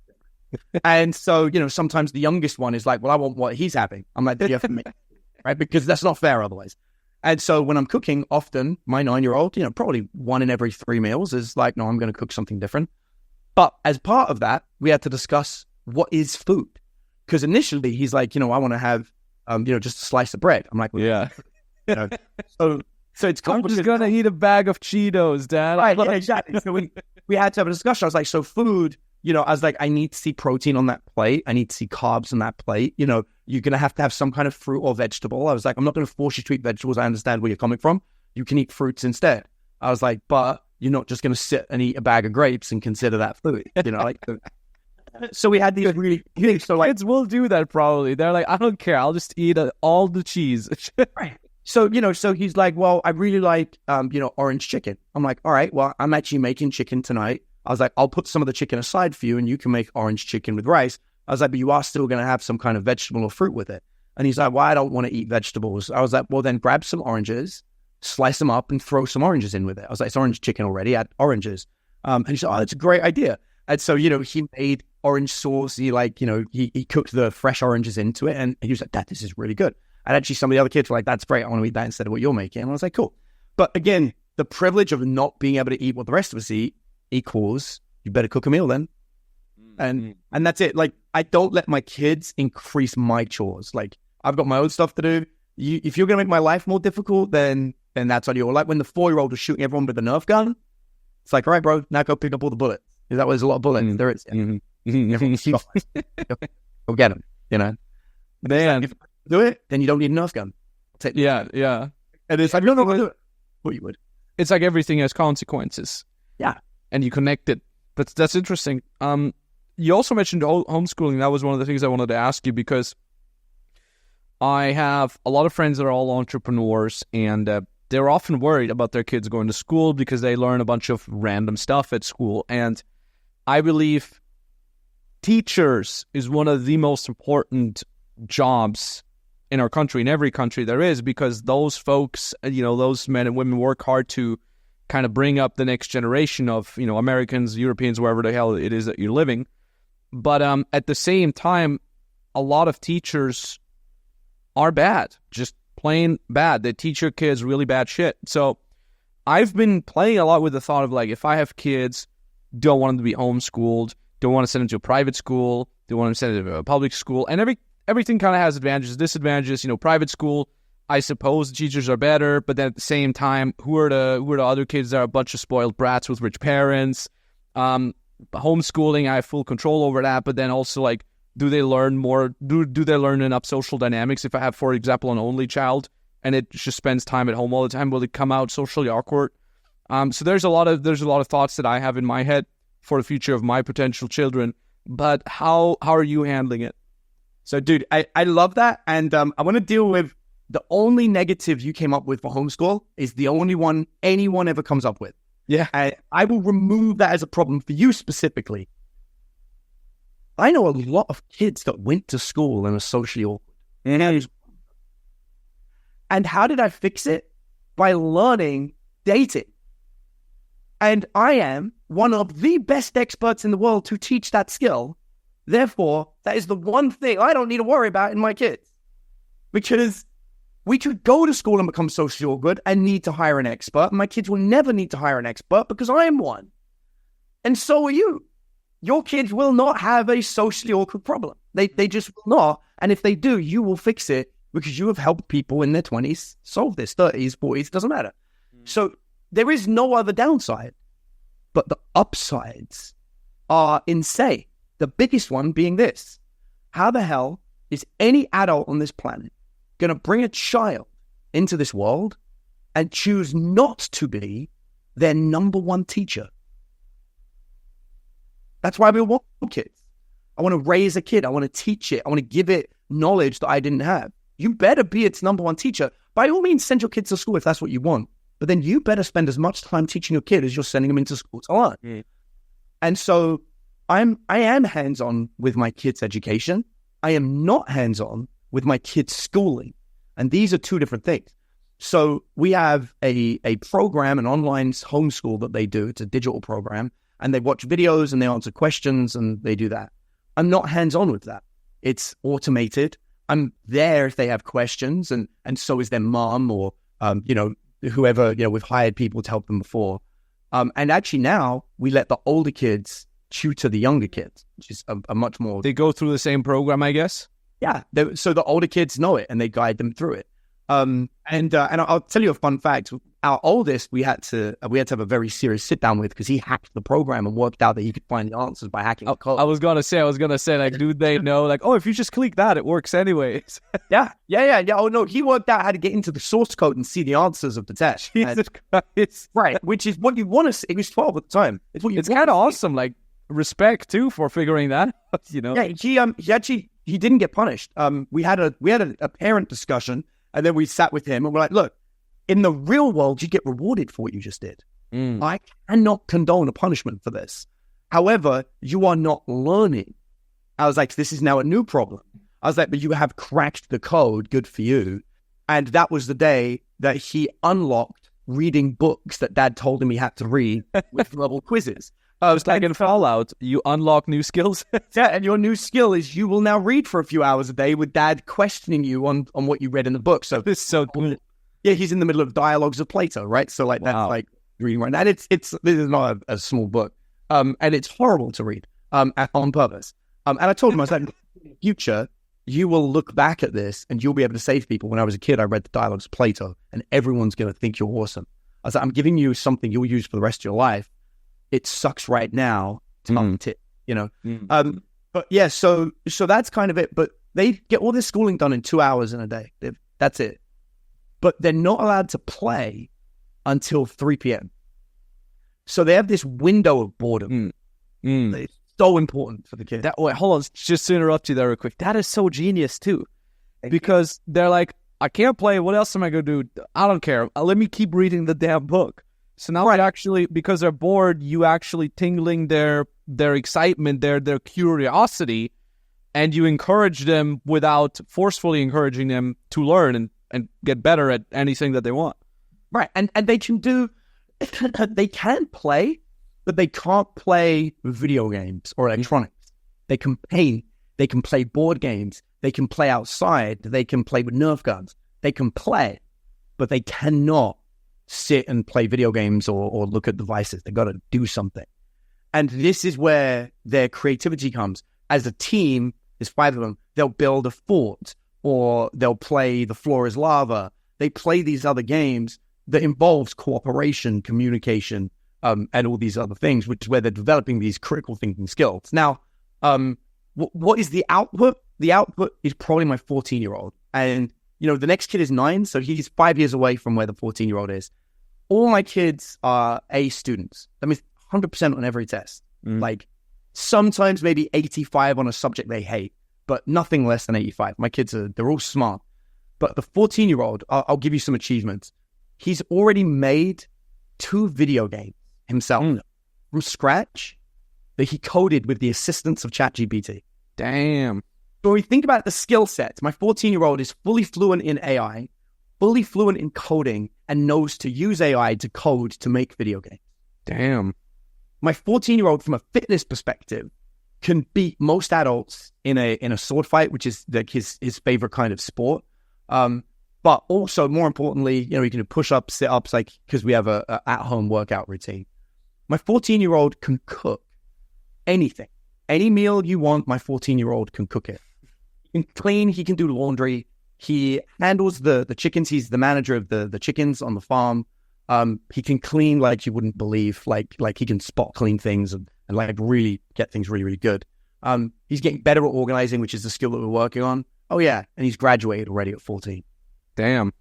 And so, you know, sometimes the youngest one is like, well, I want what he's having. I'm like, you have to make, right? Because that's not fair otherwise. And so when I'm cooking, often my 9-year-old, you know, probably 1 in every 3 meals is like, no, I'm going to cook something different. But as part of that, we had to discuss what is food. Because initially he's like, you know, I want to have, you know, just a slice of bread. I'm like, well, yeah. You know, so it's I'm just going to eat a bag of Cheetos, Dad. Right, yeah, exactly. So we had to have a discussion. I was like, so food, you know, I was like, I need to see protein on that plate. I need to see carbs on that plate. You know, you're going to have some kind of fruit or vegetable. I was like, I'm not going to force you to eat vegetables. I understand where you're coming from. You can eat fruits instead. I was like, but you're not just going to sit and eat a bag of grapes and consider that food. You know, like. So we had these really so like kids will do that probably. They're like, I don't care. I'll just eat all the cheese. Right. So, you know, so he's like, well, I really like, you know, orange chicken. I'm like, all right, well, I'm actually making chicken tonight. I was like, I'll put some of the chicken aside for you and you can make orange chicken with rice. I was like, but you are still going to have some kind of vegetable or fruit with it. And he's like, well, I don't want to eat vegetables. I was like, well, then grab some oranges slice them up and throw some oranges in with it. I was like, it's orange chicken already, add oranges. And he said, oh, that's a great idea. And so, he made orange sauce. He he cooked the fresh oranges into it. And he was like, Dad, this is really good. And actually some of the other kids were like, that's great. I want to eat that instead of what you're making. And I was like, cool. But again, the privilege of not being able to eat what the rest of us eat equals you better cook a meal then. And that's it. Like, I don't let my kids increase my chores. Like, I've got my own stuff to do. If you're going to make my life more difficult, then that's on you. Or like when the 4-year-old was shooting everyone with a Nerf gun, it's like, all right, bro, now go pick up all the bullets. That was a lot of bullets. There is. Go get them, Man. If you do it, then you don't need a Nerf gun. Yeah. And it's like, no, do it. What you would. It's like everything has consequences. Yeah. And you connect it. That's interesting. You also mentioned homeschooling. That was one of the things I wanted to ask you, because I have a lot of friends that are all entrepreneurs, and they're often worried about their kids going to school because they learn a bunch of random stuff at school. And I believe teachers is one of the most important jobs in our country, in every country there is, because those folks, those men and women work hard to kind of bring up the next generation of, Americans, Europeans, wherever the hell it is that you're living. But at the same time, a lot of teachers are bad, just plain bad. They teach your kids really bad shit. So I've been playing a lot with the thought of, like, if I have kids, don't want them to be homeschooled, don't want to send them to a private school, don't want to send them to a public school, and everything kind of has advantages, disadvantages. Private school, I suppose the teachers are better, but then at the same time, who are the other kids that are a bunch of spoiled brats with rich parents? Homeschooling, I have full control over that, but then also, like, do they learn more? Do they learn enough social dynamics? If I have, for example, an only child and it just spends time at home all the time, will it come out socially awkward? So there's a lot of thoughts that I have in my head for the future of my potential children. But how are you handling it? So, dude, I love that, and I want to deal with the only negative you came up with for homeschool is the only one anyone ever comes up with. Yeah, I will remove that as a problem for you specifically. I know a lot of kids that went to school and are socially awkward. And how did I fix it? By learning dating. And I am one of the best experts in the world to teach that skill. Therefore, that is the one thing I don't need to worry about in my kids. Because we could go to school and become socially awkward and need to hire an expert. My kids will never need to hire an expert because I am one. And so are you. Your kids will not have a socially awkward problem. They just will not. And if they do, you will fix it because you have helped people in their 20s solve this, 30s, 40s, doesn't matter. So there is no other downside. But the upsides are insane. The biggest one being this. How the hell is any adult on this planet going to bring a child into this world and choose not to be their number one teacher? That's why we want kids. I want to raise a kid. I want to teach it. I want to give it knowledge that I didn't have. You better be its number one teacher. By all means, send your kids to school if that's what you want. But then you better spend as much time teaching your kid as you're sending them into school to learn. Mm. And so I am hands-on with my kids' education. I am not hands-on with my kids' schooling. And these are two different things. So we have a program, an online homeschool that they do. It's a digital program. And they watch videos and they answer questions and they do that. I'm not hands-on with that. It's automated. I'm there if they have questions, and so is their mom or, whoever, we've hired people to help them before. And actually now we let the older kids tutor the younger kids, which is a much more... They go through the same program, I guess? Yeah. So the older kids know it and they guide them through it. And I'll tell you a fun fact. Our oldest, we had to have a very serious sit down with because he hacked the program and worked out that he could find the answers by hacking the code. I was gonna say, like, do they know? Like, if you just click that, it works anyways. Yeah. Oh no, he worked out how to get into the source code and see the answers of the test. Jesus Christ! Right, which is what you want to see. He was 12 at the time. It's kind of awesome. Like, respect too for figuring that out. Yeah, he didn't get punished. We had a parent discussion. And then we sat with him and we're like, look, in the real world, you get rewarded for what you just did. I cannot condone a punishment for this. However, you are not learning. I was like, this is now a new problem. I was like, but you have cracked the code. Good for you. And that was the day that he unlocked reading books that dad told him he had to read with verbal quizzes. Just like in Fallout, you unlock new skills. Yeah, and your new skill is you will now read for a few hours a day with dad questioning you on what you read in the book. So this is so cool. Yeah, he's in the middle of Dialogues of Plato, right? So like that's like reading right now. This is not a small book, and it's horrible to read on purpose. And I told him, I was like, in the future, you will look back at this and you'll be able to say to people, when I was a kid, I read the Dialogues of Plato, and everyone's going to think you're awesome. I was like, I'm giving you something you'll use for the rest of your life. It sucks right now to not it, you know. But yeah, so that's kind of it. But they get all this schooling done in 2 hours in a day. That's it. But they're not allowed to play until 3 p.m. So they have this window of boredom. It's so important for the kids. Wait, hold on, just to interrupt you there real quick. That is so genius too, because they're like, I can't play. What else am I going to do? I don't care. Let me keep reading the damn book. So now, actually, because they're bored, you actually tingling their excitement, their curiosity, and you encourage them without forcefully encouraging them to learn and get better at anything that they want. Right, and they can do, they can play, but they can't play video games or electronics. They can paint, they can play board games, they can play outside, they can play with Nerf guns. They can play, but they cannot sit and play video games or look at devices. They've got to do something. And this is where their creativity comes. As a team, there's 5 of them, they'll build a fort, or they'll play The Floor is Lava. They play these other games that involves cooperation, communication, and all these other things, which is where they're developing these critical thinking skills. Now, what is the output? The output is probably my 14-year-old. And, you know, the next kid is 9, so he's 5 years away from where the 14-year-old is. All my kids are A students. That means 100% on every test. Like, sometimes maybe 85 on a subject they hate, but nothing less than 85. My kids they're all smart. But the 14-year-old, I'll give you some achievements. He's already made 2 video games himself from scratch that he coded with the assistance of ChatGPT. Damn. So when we think about the skill sets, my 14-year-old is fully fluent in AI, fully fluent in coding, and knows to use AI to code to make video games. Damn. My 14-year-old, from a fitness perspective, can beat most adults in a sword fight, which is like his favorite kind of sport. But also, more importantly, you know, he can do push-ups, sit-ups, like, because we have a at-home workout routine. My 14-year-old can cook anything. Any meal you want, my 14-year-old can cook it. He can clean, he can do laundry. He handles the chickens. He's the manager of the chickens on the farm. He can clean like you wouldn't believe. Like he can spot clean things and like really get things really, really good. He's getting better at organizing, which is the skill that we're working on. Oh yeah, and he's graduated already at 14. Damn.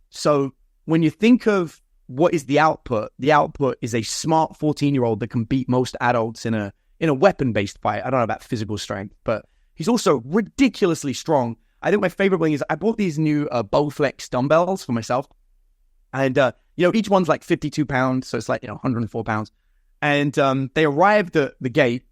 So when you think of what is the output is a smart 14-year-old that can beat most adults in a weapon-based fight. I don't know about physical strength, but he's also ridiculously strong. I think my favorite thing is I bought these new Bowflex dumbbells for myself. And, you know, each one's like 52 pounds. So it's like, you know, 104 pounds. And they arrived at the gate,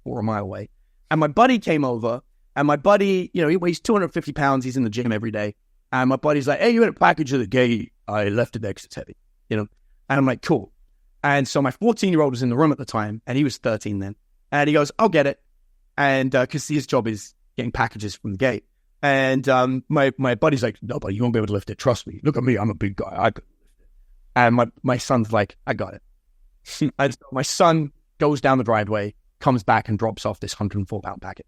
or a mile away. And my buddy came over. And my buddy, you know, he weighs 250 pounds. He's in the gym every day. And my buddy's like, hey, you had a package at the gate. I left it there because it's heavy, you know. And I'm like, cool. And so my 14-year-old was in the room at the time. And he was 13 then. And he goes, I'll get it. And because his job is getting packages from the gate. And my buddy's like, no, buddy, you won't be able to lift it. Trust me. Look at me. I'm a big guy. I could lift it. And my son's like, I got it. And so my son goes down the driveway, comes back and drops off this 104-pound package.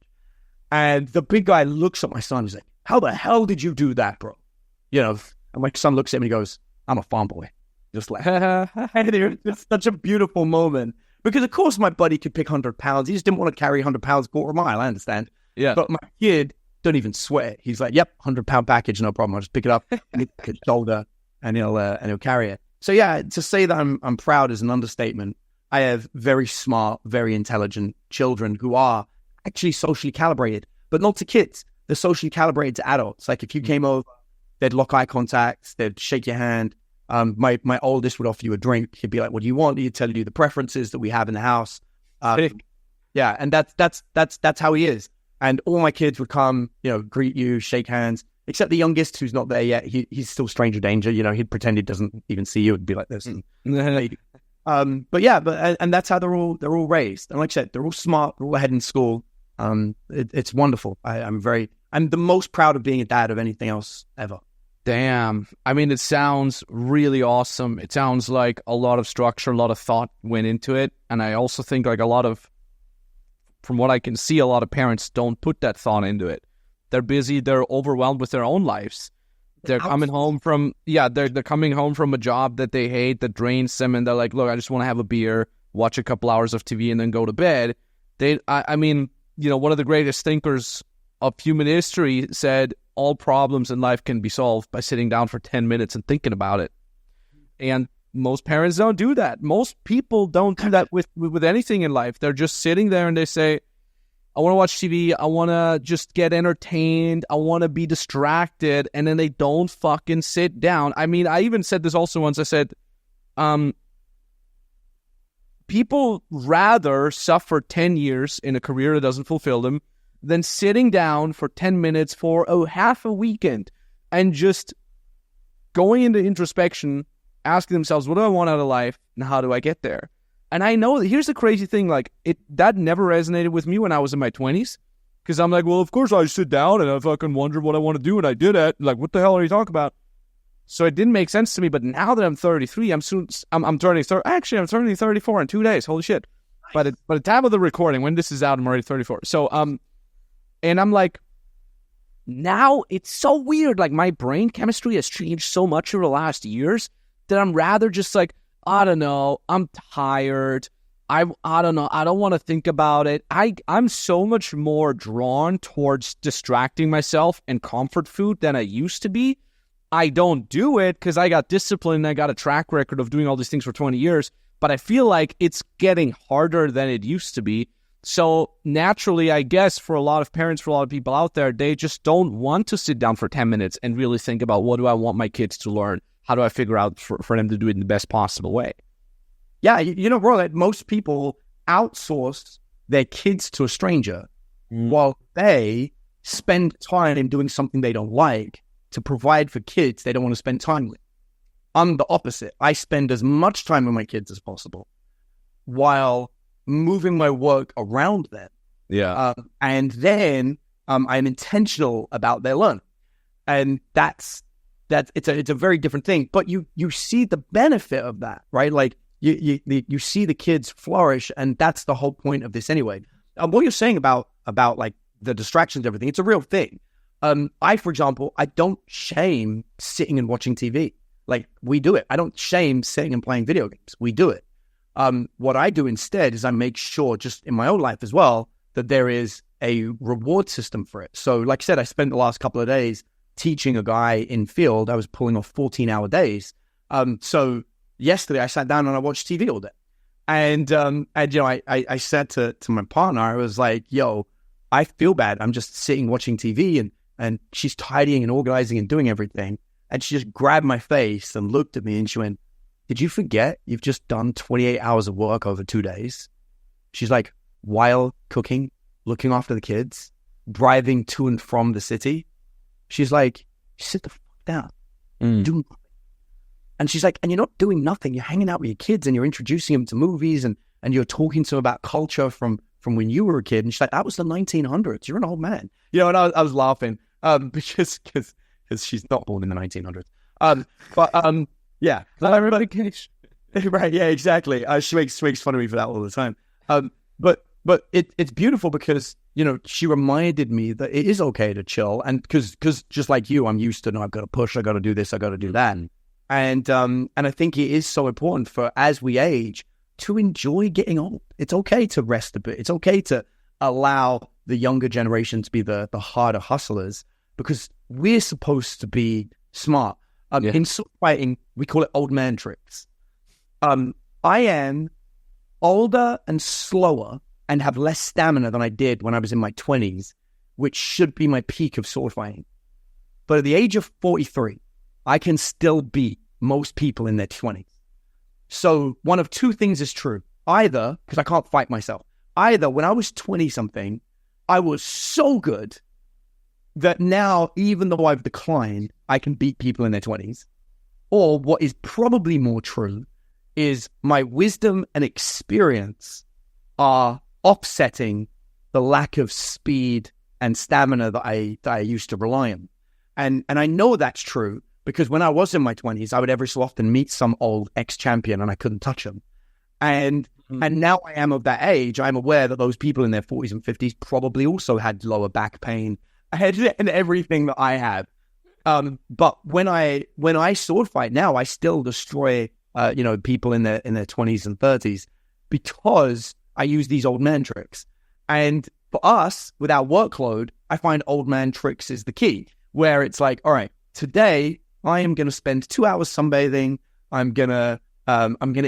And the big guy looks at my son. He's like, how the hell did you do that, bro? You know, and my son looks at me and he goes, I'm a farm boy. Just like, it's such a beautiful moment. Because, of course, my buddy could pick 100 pounds. He just didn't want to carry 100 pounds quarter mile. I understand. Yeah. But my kid don't even sweat. He's like, yep, 100-pound package, no problem. I'll just pick it up, his shoulder, and he'll carry it. So, yeah, to say that I'm proud is an understatement. I have very smart, very intelligent children who are actually socially calibrated, but not to kids. They're socially calibrated to adults. Like, if you came over, they'd lock eye contact, they'd shake your hand. My oldest would offer you a drink. He'd be like, what do you want? He'd tell you the preferences that we have in the house. Yeah, and that's how he is. And all my kids would come, you know, greet you, shake hands. except the youngest who's not there yet. He's still stranger danger. He'd pretend he doesn't even see you and be like this. And that's how they're all raised. And like I said, they're all smart. They're all ahead in school. It's wonderful. I'm the most proud of being a dad of anything else ever. Damn. I mean, it sounds really awesome. It sounds like a lot of structure, a lot of thought went into it. And I also think like from what I can see, a lot of parents don't put that thought into it. They're busy. They're overwhelmed with their own lives. They're coming home from, they're coming home from a job that they hate, that drains them. And they're like, look, I just want to have a beer, watch a couple hours of TV and then go to bed. I mean, one of the greatest thinkers of human history said, all problems in life can be solved by sitting down for 10 minutes and thinking about it. And most parents don't do that. Most people don't do that with anything in life. They're just sitting there and they say, I want to watch TV. I want to just get entertained. I want to be distracted. And then they don't fucking sit down. I mean, I even said this also once. I said, people rather suffer 10 years in a career that doesn't fulfill them than sitting down for 10 minutes for half a weekend and just going into introspection, asking themselves, what do I want out of life and how do I get there? And I know that here's the crazy thing, like that never resonated with me when I was in my 20s, because I'm like, well, of course I sit down and I fucking wonder what I want to do and I did it. Like, what the hell are you talking about? So it didn't make sense to me. But now that I'm 33, I'm turning 34 in 2 days. Holy shit. By the time of the recording, when this is out, I'm already 34. So, and I'm like, now it's so weird. Like my brain chemistry has changed so much over the last years that I'm rather just like, I don't know, I'm tired. I don't know. I don't want to think about it. I'm so much more drawn towards distracting myself and comfort food than I used to be. I don't do it because I got discipline and I got a track record of doing all these things for 20 years. But I feel like it's getting harder than it used to be. So naturally, I guess for a lot of parents, for a lot of people out there, they just don't want to sit down for 10 minutes and really think about what do I want my kids to learn? How do I figure out for them to do it in the best possible way? Yeah, bro, that most people outsource their kids to a stranger while they spend time in doing something they don't like to provide for kids they don't want to spend time with. I'm the opposite. I spend as much time with my kids as possible while moving my work around them. Yeah. And then I'm intentional about their learning. And it's a very different thing. But you see the benefit of that, right? Like you see the kids flourish, and that's the whole point of this anyway. What you're saying about like the distractions and everything, it's a real thing. For example, I don't shame sitting and watching TV. Like, we do it. I don't shame sitting and playing video games. We do it. What I do instead is I make sure, just in my own life as well, that there is a reward system for it. So like I said, I spent the last couple of days teaching a guy in field. I was pulling off 14-hour days. So yesterday I sat down and I watched TV all day. And I said to my partner, I was like, yo, I feel bad. I'm just sitting watching TV and she's tidying and organizing and doing everything. And she just grabbed my face and looked at me and she went, did you forget you've just done 28 hours of work over 2 days? She's like, while cooking, looking after the kids, driving to and from the city. She's like, sit the fuck down. Do nothing. And she's like, and you're not doing nothing. You're hanging out with your kids and you're introducing them to movies and you're talking to them about culture from when you were a kid. And she's like, that was the 1900s. You're an old man. And I was laughing because she's not born in the 1900s. Yeah. Right, yeah, exactly. She makes fun of me for that all the time. But it's beautiful because, she reminded me that it is okay to chill. And because just like you, I'm used to, no, I've got to push, I've got to do this, I've got to do that. And I think it is so important for, as we age, to enjoy getting old. It's okay to rest a bit. It's okay to allow the younger generation to be the harder hustlers, because we're supposed to be smart. In sword fighting, we call it old man tricks. I am older and slower and have less stamina than I did when I was in my 20s, which should be my peak of sword fighting. But at the age of 43, I can still beat most people in their 20s. So one of two things is true. Either, because I can't fight myself, either when I was 20-something, I was so good that now, even though I've declined, I can beat people in their 20s. Or what is probably more true is my wisdom and experience are offsetting the lack of speed and stamina that I used to rely on. And I know that's true because when I was in my 20s, I would every so often meet some old ex-champion and I couldn't touch him. And now I am of that age, I'm aware that those people in their 40s and 50s probably also had lower back pain and everything that I have. But when I sword fight now, I still destroy people in their 20s and 30s because I use these old man tricks. And for us, with our workload, I find old man tricks is the key, where it's like, all right, today I am going to spend 2 hours sunbathing. I'm going to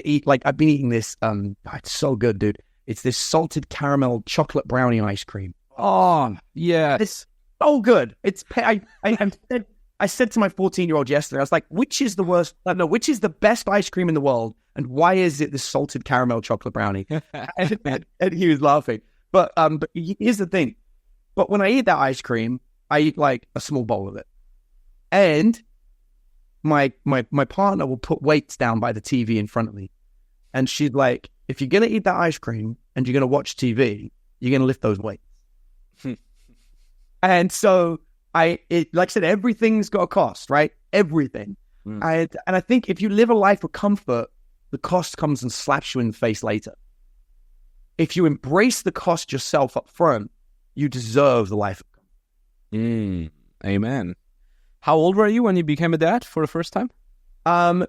eat, like, I've been eating this, it's so good, dude. It's this salted caramel chocolate brownie ice cream. Oh, yeah. It's so good. I said to my 14-year-old yesterday, I was like, which is the best ice cream in the world? And why is it this salted caramel chocolate brownie? and he was laughing. But here's the thing. But when I eat that ice cream, I eat like a small bowl of it. And my partner will put weights down by the TV in front of me. And she's like, if you're going to eat that ice cream and you're going to watch TV, you're going to lift those weights. And so like I said, everything's got a cost, right? Everything. And I think if you live a life of comfort, the cost comes and slaps you in the face later. If you embrace the cost yourself up front, you deserve the life of comfort. Amen. How old were you when you became a dad for the first time?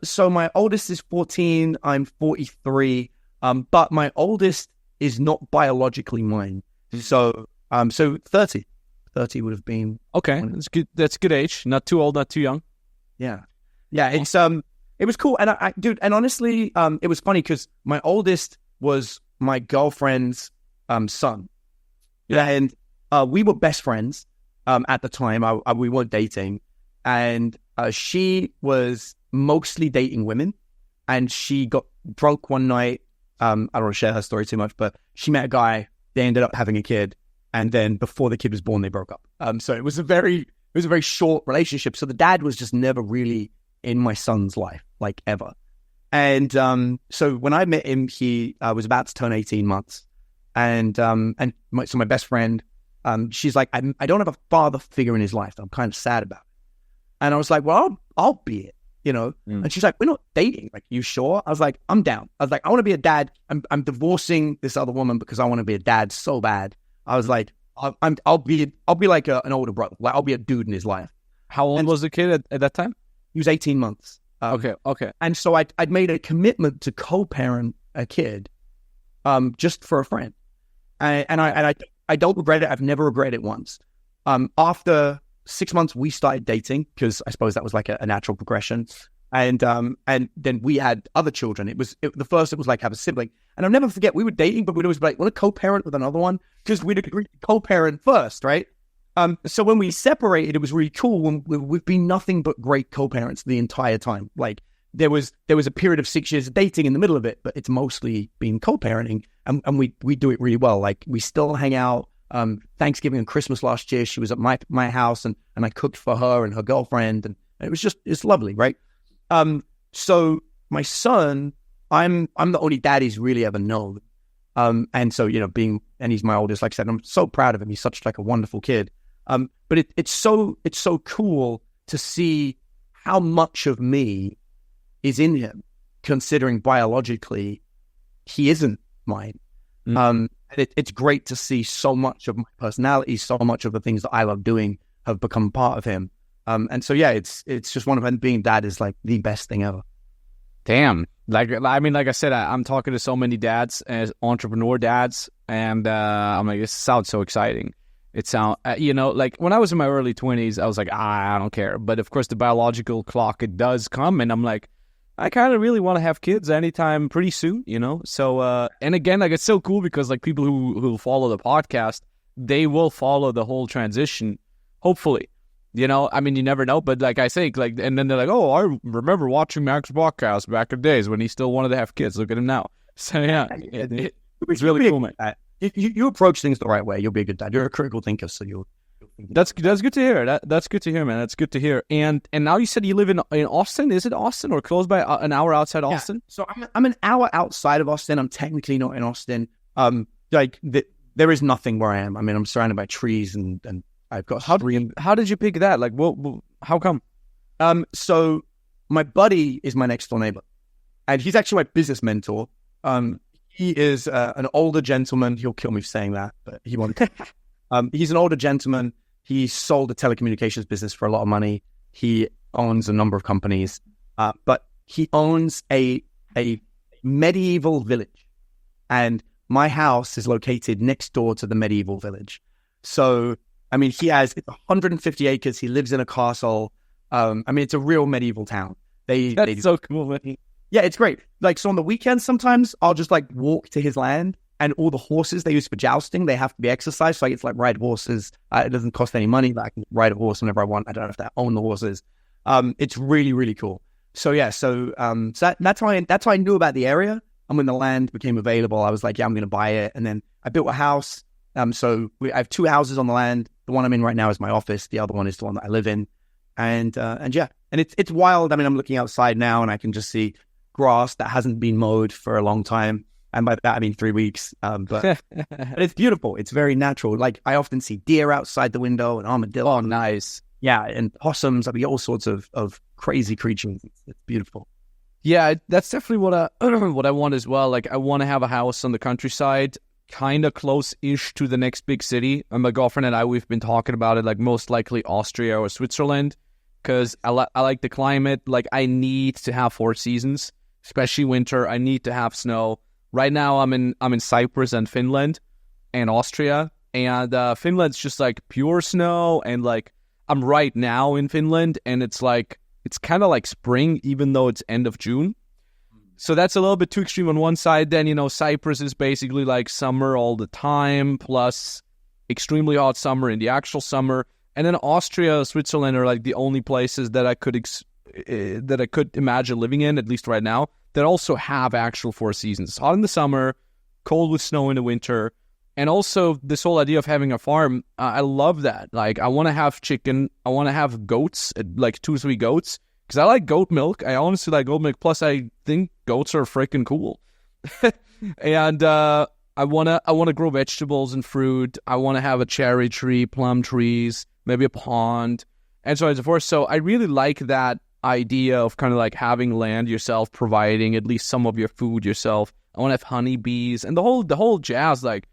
So my oldest is 14. I'm 43. But my oldest is not biologically mine. So 30. 30 would have been. Okay, that's good. That's a good age. Not too old, not too young. Yeah. It was cool. And and honestly, it was funny because my oldest was my girlfriend's son. Yeah. And we were best friends at the time. We weren't dating. And she was mostly dating women. And she got drunk one night. I don't want to share her story too much, but she met a guy. They ended up having a kid. And then before the kid was born, they broke up. So it was a very short relationship. So the dad was just never really in my son's life, like ever. And so when I met him, he was about to turn 18 months. And so my best friend, she's like, I don't have a father figure in his life. I'm kind of sad about it. And I was like, well, I'll be it, And she's like, we're not dating. Like, you sure? I was like, I'm down. I was like, I want to be a dad. I'm divorcing this other woman because I want to be a dad so bad. I was like, I'll be like an older brother. Like, I'll be a dude in his life. How old was the kid at that time? He was 18 months. Okay. And so I'd made a commitment to co-parent a kid, just for a friend. And I don't regret it. I've never regretted it once. After 6 months, we started dating because I suppose that was like a natural progression. And then we had other children. It was like have a sibling. And I'll never forget, we were dating, but we'd always be like, want to co-parent with another one? Because we'd agreed to co-parent first, right? So when we separated, it was really cool. We've been nothing but great co-parents the entire time. Like, there was a period of 6 years of dating in the middle of it, but it's mostly been co-parenting, and we do it really well. Like, we still hang out. Thanksgiving and Christmas last year, she was at my house, and I cooked for her and her girlfriend, and it's lovely, right? So my son, I'm the only dad he's really ever known. And so, and he's my oldest, like I said, I'm so proud of him. He's such like a wonderful kid. But it's so cool to see how much of me is in him, considering biologically he isn't mine. And it's great to see so much of my personality, so much of the things that I love doing have become part of him. And so, yeah, it's just one of them. Being dad is like the best thing ever. Damn. Like I said, I'm talking to so many dads as entrepreneur dads, and I'm like, this sounds so exciting. It sounds, like when I was in my early 20s, I was like, I don't care. But of course, the biological clock, it does come, and I'm like, I kind of really want to have kids anytime pretty soon, So, and again, like, it's so cool because like people who follow the podcast, they will follow the whole transition, hopefully. You never know, but like I say, like, and then they're like, oh, I remember watching Max podcast back in the days when he still wanted to have kids. Look at him now. So yeah, it's really cool, man. You approach things the right way, you'll be a good dad. You're a critical thinker, so you'll That's good to hear. That's good to hear, man. That's good to hear. And now you said you live in Austin. Is it Austin or close by an hour outside Austin? So I'm an hour outside of Austin. I'm technically not in Austin. There is nothing where I am. I mean, I'm surrounded by trees and I've got how did you pick that? Like, how come? So my buddy is my next door neighbor, and he's actually my business mentor. He is an older gentleman. He'll kill me for saying that, but he won't. He's an older gentleman. He sold a telecommunications business for a lot of money. He owns a number of companies, but he owns a medieval village, and my house is located next door to the medieval village. So, I mean, it's 150 acres. He lives in a castle. I mean, it's a real medieval town. That's so cool, man. Yeah, it's great. Like, so on the weekends, sometimes I'll just like walk to his land, and all the horses they use for jousting, they have to be exercised. So I get to like ride horses. It doesn't cost any money, but I can ride a horse whenever I want. I don't have to own the horses. It's really, really cool. So yeah, that's how I knew about the area. And when the land became available, I was like, yeah, I'm going to buy it. And then I built a house. I have 2 houses on the land. The one I'm in right now is my office. The other one is the one that I live in. And yeah, and it's wild. I mean, I'm looking outside now and I can just see grass that hasn't been mowed for a long time. And by that, I mean 3 weeks. But it's beautiful. It's very natural. Like, I often see deer outside the window and armadillo. Oh, nice. Yeah, and possums. I mean, all sorts of crazy creatures. It's beautiful. Yeah, that's definitely what I want as well. Like, I want to have a house on the countryside, kind of close-ish to the next big city. And my girlfriend and I, we've been talking about it, like most likely Austria or Switzerland, because I like the climate. Like, I need to have 4 seasons, especially winter. I need to have snow. Right now, I'm in Cyprus and Finland and Austria, and Finland's just like pure snow. And like, I'm right now in Finland, and it's kind of like spring, even though it's end of June. So that's a little bit too extreme on one side. Then, Cyprus is basically like summer all the time, plus extremely hot summer in the actual summer. And then Austria, Switzerland are like the only places that I could imagine living in, at least right now, that also have actual 4 seasons. Hot in the summer, cold with snow in the winter. And also this whole idea of having a farm, I love that. Like, I want to have chicken. I want to have goats, like 2 or 3 goats, because I like goat milk. I honestly like goat milk. Plus, I think goats are freaking cool. And I want to grow vegetables and fruit. I want to have a cherry tree, plum trees, maybe a pond, and so on and so forth. So I really like that idea of kind of like having land yourself, providing at least some of your food yourself. I want to have honeybees and the whole jazz. Like,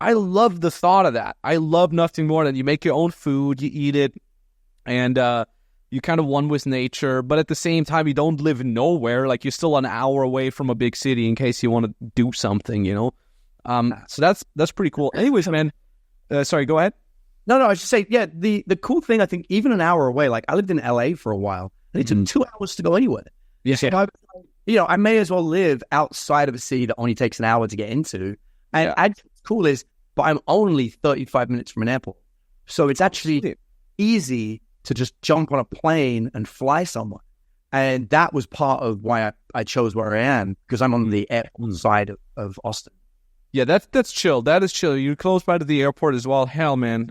I love the thought of that. I love nothing more than you make your own food, you eat it, and you kind of one with nature, but at the same time, you don't live nowhere. Like, you're still an hour away from a big city in case you want to do something, So that's pretty cool. Anyways, man, sorry, go ahead. No, I was just saying, yeah, the cool thing, I think, even an hour away, like, I lived in LA for a while, and it took 2 hours to go anywhere. Yeah. So I may as well live outside of a city that only takes an hour to get into. And what's cool is, but I'm only 35 minutes from an airport. So it's actually easy to just jump on a plane and fly somewhere. And that was part of why I chose where I am, because I'm on the airport side of Austin. Yeah, that's chill. That is chill. You're close by to the airport as well. Hell, man,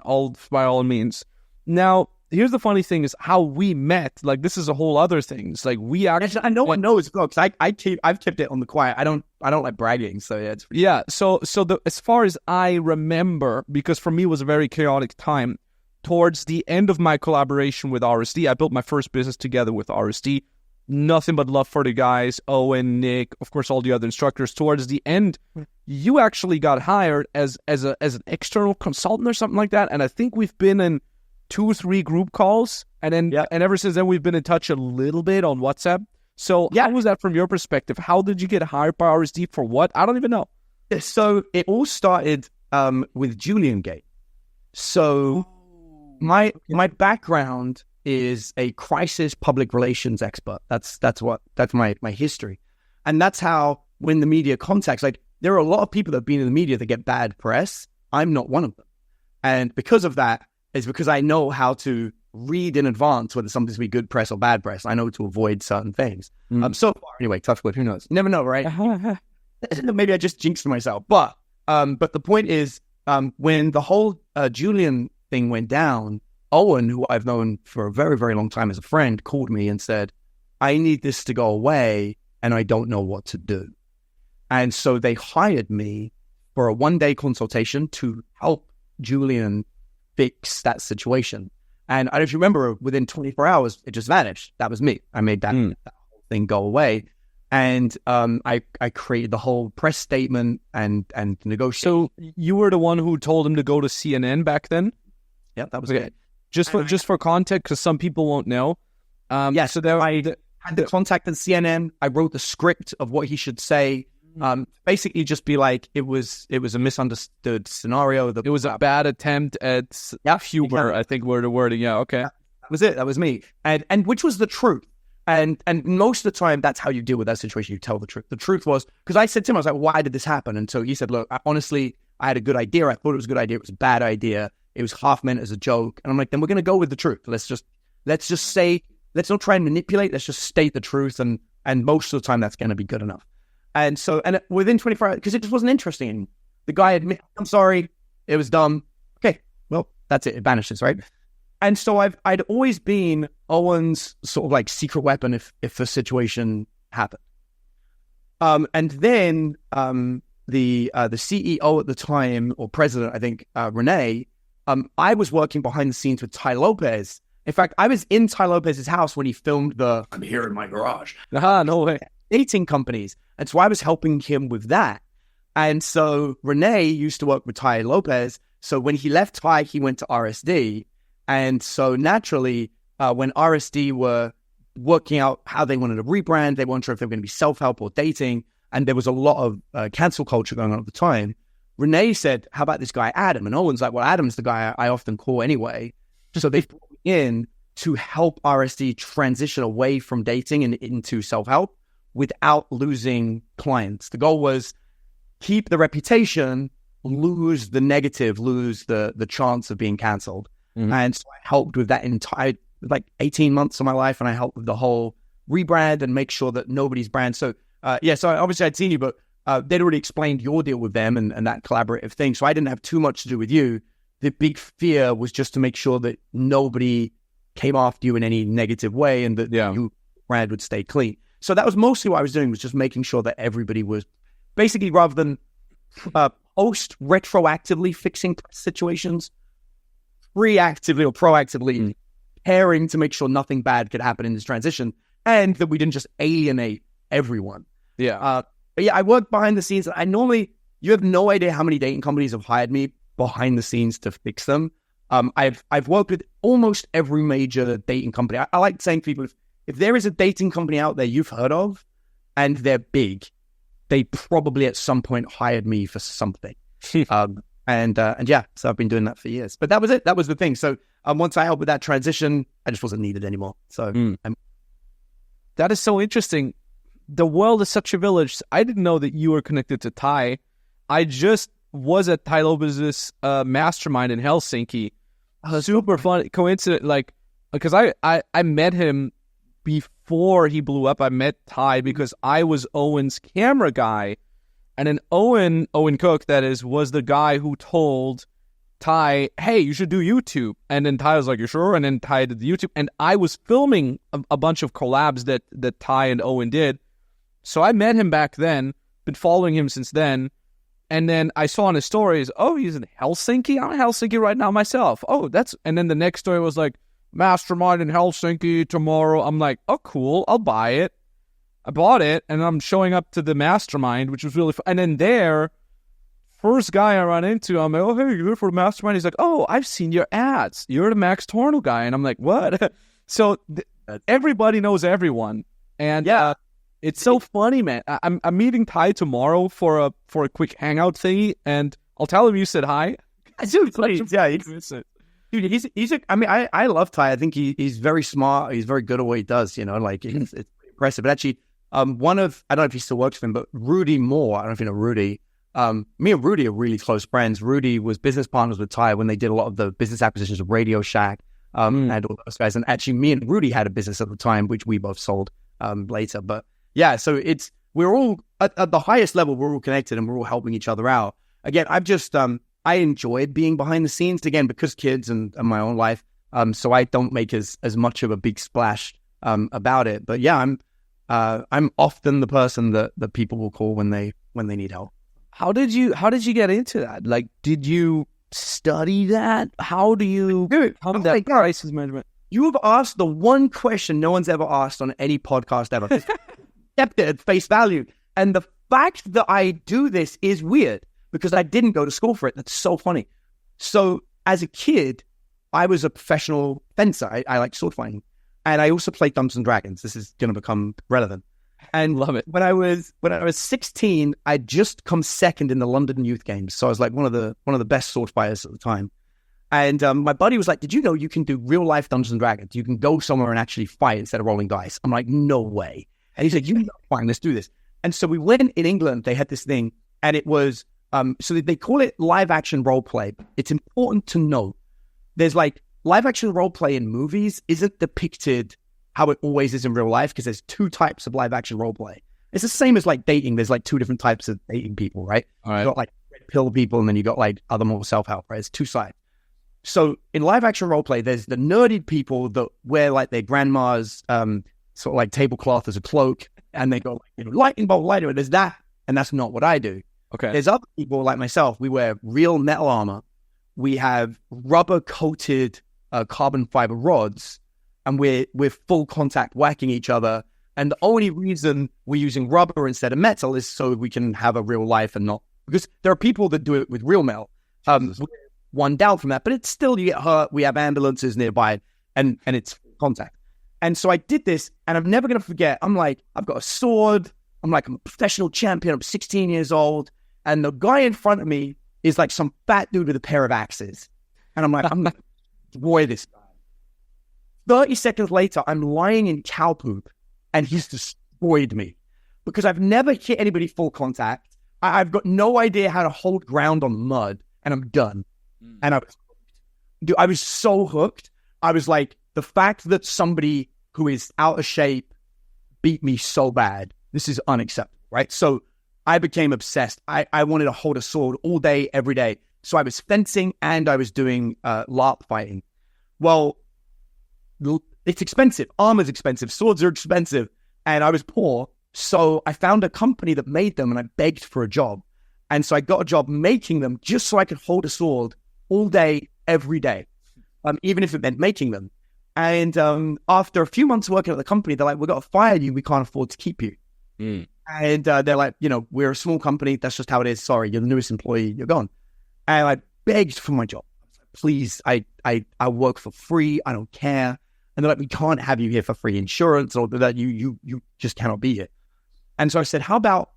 by all means. Now, here's the funny thing is how we met. Like, this is a whole other thing. It's like we actually... And no one knows, because I've kept it on the quiet. I don't like bragging, so yeah. So as far as I remember, because for me it was a very chaotic time, towards the end of my collaboration with RSD, I built my first business together with RSD. Nothing but love for the guys, Owen, Nick, of course, all the other instructors. Towards the end, you actually got hired as an external consultant or something like that. And I think we've been in 2 or 3 group calls. And then, and ever since then, we've been in touch a little bit on WhatsApp. So how was that from your perspective? How did you get hired by RSD for what? I don't even know. So it all started with Julian Gate. So my background is a crisis public relations expert. That's my history. And that's how, when the media contacts, like, there are a lot of people that have been in the media that get bad press. I'm not one of them. And because of that, is because I know how to read in advance whether something's be good press or bad press. I know to avoid certain things. So far, anyway, touch wood, who knows? Never know, right? Maybe I just jinxed myself. But the point is, when the whole Julian thing went down, Owen, who I've known for a very, very long time as a friend, called me and said, I need this to go away and I don't know what to do. And so they hired me for a 1-day consultation to help Julian fix that situation. And I don't know if you remember, within 24 hours, it just vanished. That was me. I made that whole thing go away. And I created the whole press statement and negotiation. So you were the one who told him to go to CNN back then? Yeah, that was okay. it. Just for context, because some people won't know. So I had the contact at CNN. I wrote the script of what he should say. Basically, just be like, it was a misunderstood scenario. It was a bad attempt at humor. Exactly. I think were the wording. Yeah, okay. That was it. That was me. And which was the truth. And most of the time, that's how you deal with that situation. You tell the truth. The truth was, because I said to him, I was like, why did this happen? And so he said, look, honestly, I had a good idea. I thought it was a good idea. It was a bad idea. It was half meant as a joke. And I'm like, then we're going to go with the truth. Let's just say, let's not try and manipulate. Let's just state the truth. And most of the time, that's going to be good enough. And so, and within 24 hours, because it just wasn't interesting anymore. The guy admitted, I'm sorry, it was dumb. Okay, well, that's it. It vanishes, right? And so I'd always been Owen's sort of like secret weapon if the situation happened. And then the CEO at the time, or president, I think, Renee, I was working behind the scenes with Ty Lopez. In fact, I was in Ty Lopez's house when he filmed I'm here in my garage. No way. Dating companies. And so I was helping him with that. And so Renee used to work with Ty Lopez. So when he left Ty, he went to RSD. And so naturally, when RSD were working out how they wanted to rebrand, they weren't sure if they were going to be self-help or dating. And there was a lot of cancel culture going on at the time. Renee said, how about this guy, Adam? And Owen's like, well, Adam's the guy I often call anyway. So they brought me in to help RSD transition away from dating and into self-help without losing clients. The goal was keep the reputation, lose the negative, lose the chance of being canceled. Mm-hmm. And so I helped with that entire, 18 months of my life, and I helped with the whole rebrand and make sure that nobody's brand. So, so obviously I'd seen you, but they'd already explained your deal with them and that collaborative thing. So I didn't have too much to do with you. The big fear was just to make sure that nobody came after you in any negative way and that your brand would stay clean. So that was mostly what I was doing, was just making sure that everybody was basically, rather than retroactively fixing situations, reactively or proactively caring to make sure nothing bad could happen in this transition and that we didn't just alienate everyone. Yeah. But I work behind the scenes. You have no idea how many dating companies have hired me behind the scenes to fix them. I've worked with almost every major dating company. I like saying to people, if there is a dating company out there you've heard of and they're big, they probably at some point hired me for something. So I've been doing that for years. But that was it. That was the thing. So once I helped with that transition, I just wasn't needed anymore. So that is so interesting. The world is such a village. I didn't know that you were connected to Ty. I just was at Ty Lopez's mastermind in Helsinki. Super fun coincidence, because I met him before he blew up. I met Ty because I was Owen's camera guy. And then Owen Cook, that is, was the guy who told Ty, hey, you should do YouTube. And then Ty was like, you sure? And then Ty did the YouTube. And I was filming a bunch of collabs that Ty and Owen did. So I met him back then, been following him since then. And then I saw on his stories, oh, he's in Helsinki? I'm in Helsinki right now myself. Oh, and then the next story was like, mastermind in Helsinki tomorrow. I'm like, oh, cool, I'll buy it. I bought it, and I'm showing up to the mastermind, which was really fun. And then first guy I run into, I'm like, oh, hey, you're here for the mastermind? He's like, oh, I've seen your ads. You're the Max Tornow guy. And I'm like, what? So everybody knows everyone. And it's so funny, man. I'm meeting Ty tomorrow for a quick hangout thingy, and I'll tell him you said hi. Dude, please. Yeah, dude, I love Ty. I think he's very smart. He's very good at what he does, it's impressive. But actually, I don't know if he still works for him, but Rudy Moore, I don't know if you know Rudy. Me and Rudy are really close friends. Rudy was business partners with Ty when they did a lot of the business acquisitions of Radio Shack and all those guys. And actually, me and Rudy had a business at the time, which we both sold later. But yeah, so we're all at the highest level, we're all connected and we're all helping each other out. Again, I've just, I enjoy being behind the scenes again because kids and my own life. So I don't make as much of a big splash about it. But yeah, I'm often the person that people will call when they need help. How did you get into that? Like, did you study that? How do you come that crisis management? You have asked the one question no one's ever asked on any podcast ever. Kept it at face value. And the fact that I do this is weird because I didn't go to school for it. That's so funny. So as a kid, I was a professional fencer. I like sword fighting. And I also played Dungeons and Dragons. This is going to become relevant. And love it. When I was 16, I'd just come second in the London Youth Games. So I was like one of the best sword fighters at the time. And my buddy was like, did you know you can do real life Dungeons and Dragons? You can go somewhere and actually fight instead of rolling dice. I'm like, no way. And he's like, you know, fine, let's do this. And so we went in England, they had this thing, and it was, so they call it live action role play. It's important to know there's like live action role play in movies isn't depicted how it always is in real life because there's two types of live action role play. It's the same as like dating. There's like two different types of dating people, right? All right. You got like red pill people and then you got like other more self-help, right? It's two sides. So in live action role play, there's the nerdy people that wear like their grandma's sort of like tablecloth as a cloak and they go, you know, lightning bolt, lighter. There's that. And that's not what I do. Okay. There's other people like myself. We wear real metal armor. We have rubber coated carbon fiber rods and we're full contact whacking each other. And the only reason we're using rubber instead of metal is so we can have a real life and not, because there are people that do it with real metal. One down from that, but it's still, you get hurt. We have ambulances nearby and it's contact. And so I did this and I'm never going to forget. I'm like, I've got a sword. I'm like, I'm a professional champion. I'm 16 years old. And the guy in front of me is like some fat dude with a pair of axes. And I'm like, boy, this guy. 30 seconds later, I'm lying in cow poop and he's destroyed me because I've never hit anybody full contact. I've got no idea how to hold ground on mud and I'm done. And I was so hooked. I was like, the fact that somebody who is out of shape beat me so bad, this is unacceptable, right? So I became obsessed. I wanted to hold a sword all day, every day. So I was fencing and I was doing LARP fighting. Well, it's expensive. Armor's expensive. Swords are expensive. And I was poor. So I found a company that made them and I begged for a job. And so I got a job making them just so I could hold a sword all day, every day, even if it meant making them. And after a few months working at the company, they're like, we've got to fire you. We can't afford to keep you. And they're like, you know, we're a small company. That's just how it is. Sorry, you're the newest employee. You're gone. And I begged for my job. Please, I work for free. I don't care. And they're like, we can't have you here for free insurance or that you just cannot be here. And so I said, how about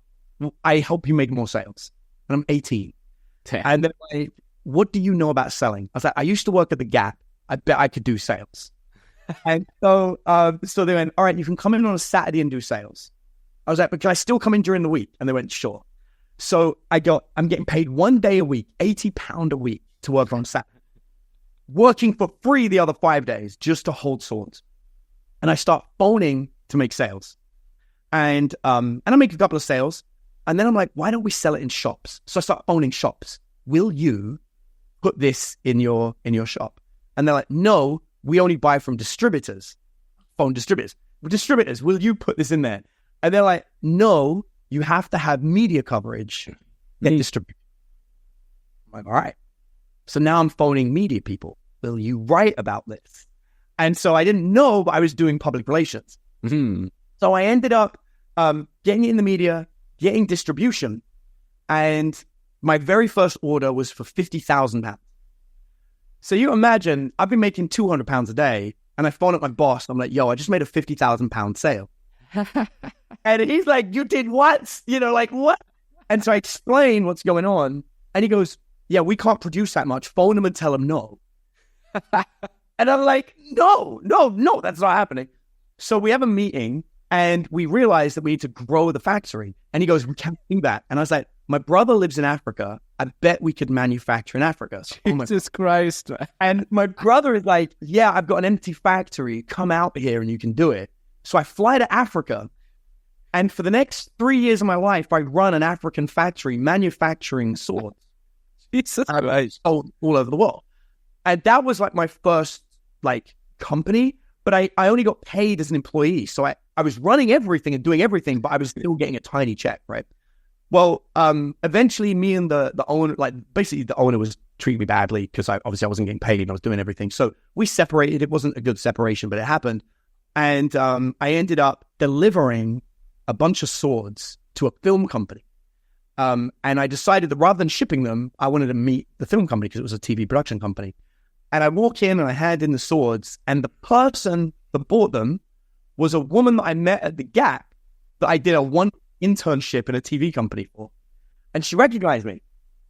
I help you make more sales? And I'm 18. And they're like, what do you know about selling? I was like, I used to work at the Gap. I bet I could do sales. And so they went, all right, you can come in on a Saturday and do sales. I was like, but can I still come in during the week? And they went, sure. So I'm getting paid 1 day a week, £80 a week to work on Saturday. Working for free the other 5 days just to hold swords. And I start phoning to make sales. And I make a couple of sales. And then I'm like, why don't we sell it in shops? So I start phoning shops. Will you put this in your shop? And they're like, no, we only buy from distributors. Phone distributors. Distributors, will you put this in there? And they're like, no, you have to have media coverage. Then distribute. I'm like, all right. So now I'm phoning media people. Will you write about this? And so I didn't know, but I was doing public relations. So I ended up getting in the media, getting distribution. And my very first order was for £50,000. So you imagine, I've been making £200 a day. And I phone up my boss. And I'm like, yo, I just made a £50,000 sale. And he's like, you did what? You know, like what? And so I explain what's going on. And he goes, yeah, we can't produce that much. Phone him and tell him no. And I'm like, no, that's not happening. So we have a meeting and we realize that we need to grow the factory. And he goes, we can't do that. And I was like, my brother lives in Africa. I bet we could manufacture in Africa. So, Jesus Christ. And my brother is like, yeah, I've got an empty factory. Come out here and you can do it. So I fly to Africa. And for the next 3 years of my life, I run an African factory manufacturing swords. Jesus Christ. Sold all over the world. And that was like my first like company, but I only got paid as an employee. So I was running everything and doing everything, but I was still getting a tiny check, right? Well, eventually me and the owner, like basically the owner was treating me badly because I wasn't getting paid and I was doing everything. So we separated. It wasn't a good separation, but it happened. And I ended up delivering a bunch of swords to a film company. And I decided that rather than shipping them, I wanted to meet the film company because it was a TV production company. And I walk in and I hand in the swords, and the person that bought them was a woman that I met at the Gap that I did a one internship in a TV company for. And she recognized me.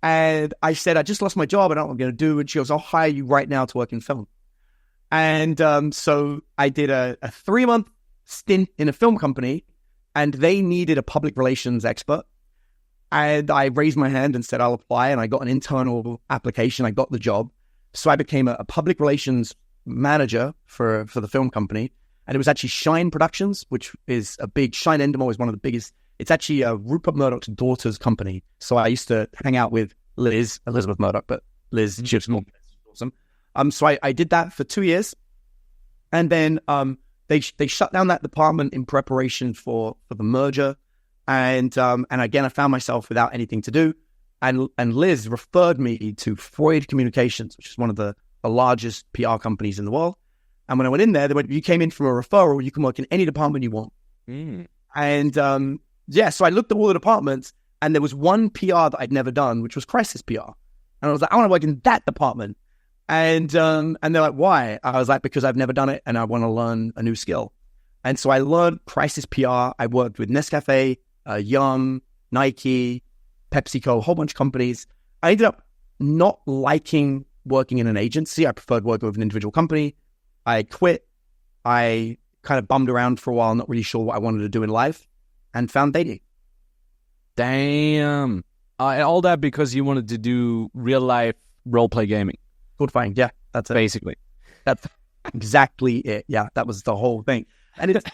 And I said, I just lost my job. I don't know what I'm going to do. And she goes, I'll hire you right now to work in film. And so I did a 3-month stint in a film company, and they needed a public relations expert. And I raised my hand and said, I'll apply. And I got an internal application. I got the job. So I became a public relations manager for the film company. And it was actually Shine Productions, which is a big, Shine Endemol is one of the biggest. It's actually Rupert Murdoch's daughter's company. So I used to hang out with Elizabeth Murdoch, but Liz, she was awesome. So I did that for 2 years. And then they shut down that department in preparation for the merger. And again, I found myself without anything to do. And Liz referred me to Freud Communications, which is one of the largest PR companies in the world. And when I went in there, they went, you came in from a referral, you can work in any department you want. And so I looked at all the departments, and there was one PR that I'd never done, which was crisis PR. And I was like, I want to work in that department. And they're like, why? I was like, because I've never done it and I want to learn a new skill. And so I learned crisis PR. I worked with Nescafe, Yum, Nike, PepsiCo, a whole bunch of companies. I ended up not liking working in an agency. I preferred working with an individual company. I quit. I kind of bummed around for a while, not really sure what I wanted to do in life, and found dating. Damn. And all that because you wanted to do real life role play gaming. Good fine. Yeah, that's it. Basically. That's exactly it. Yeah, that was the whole thing. And it's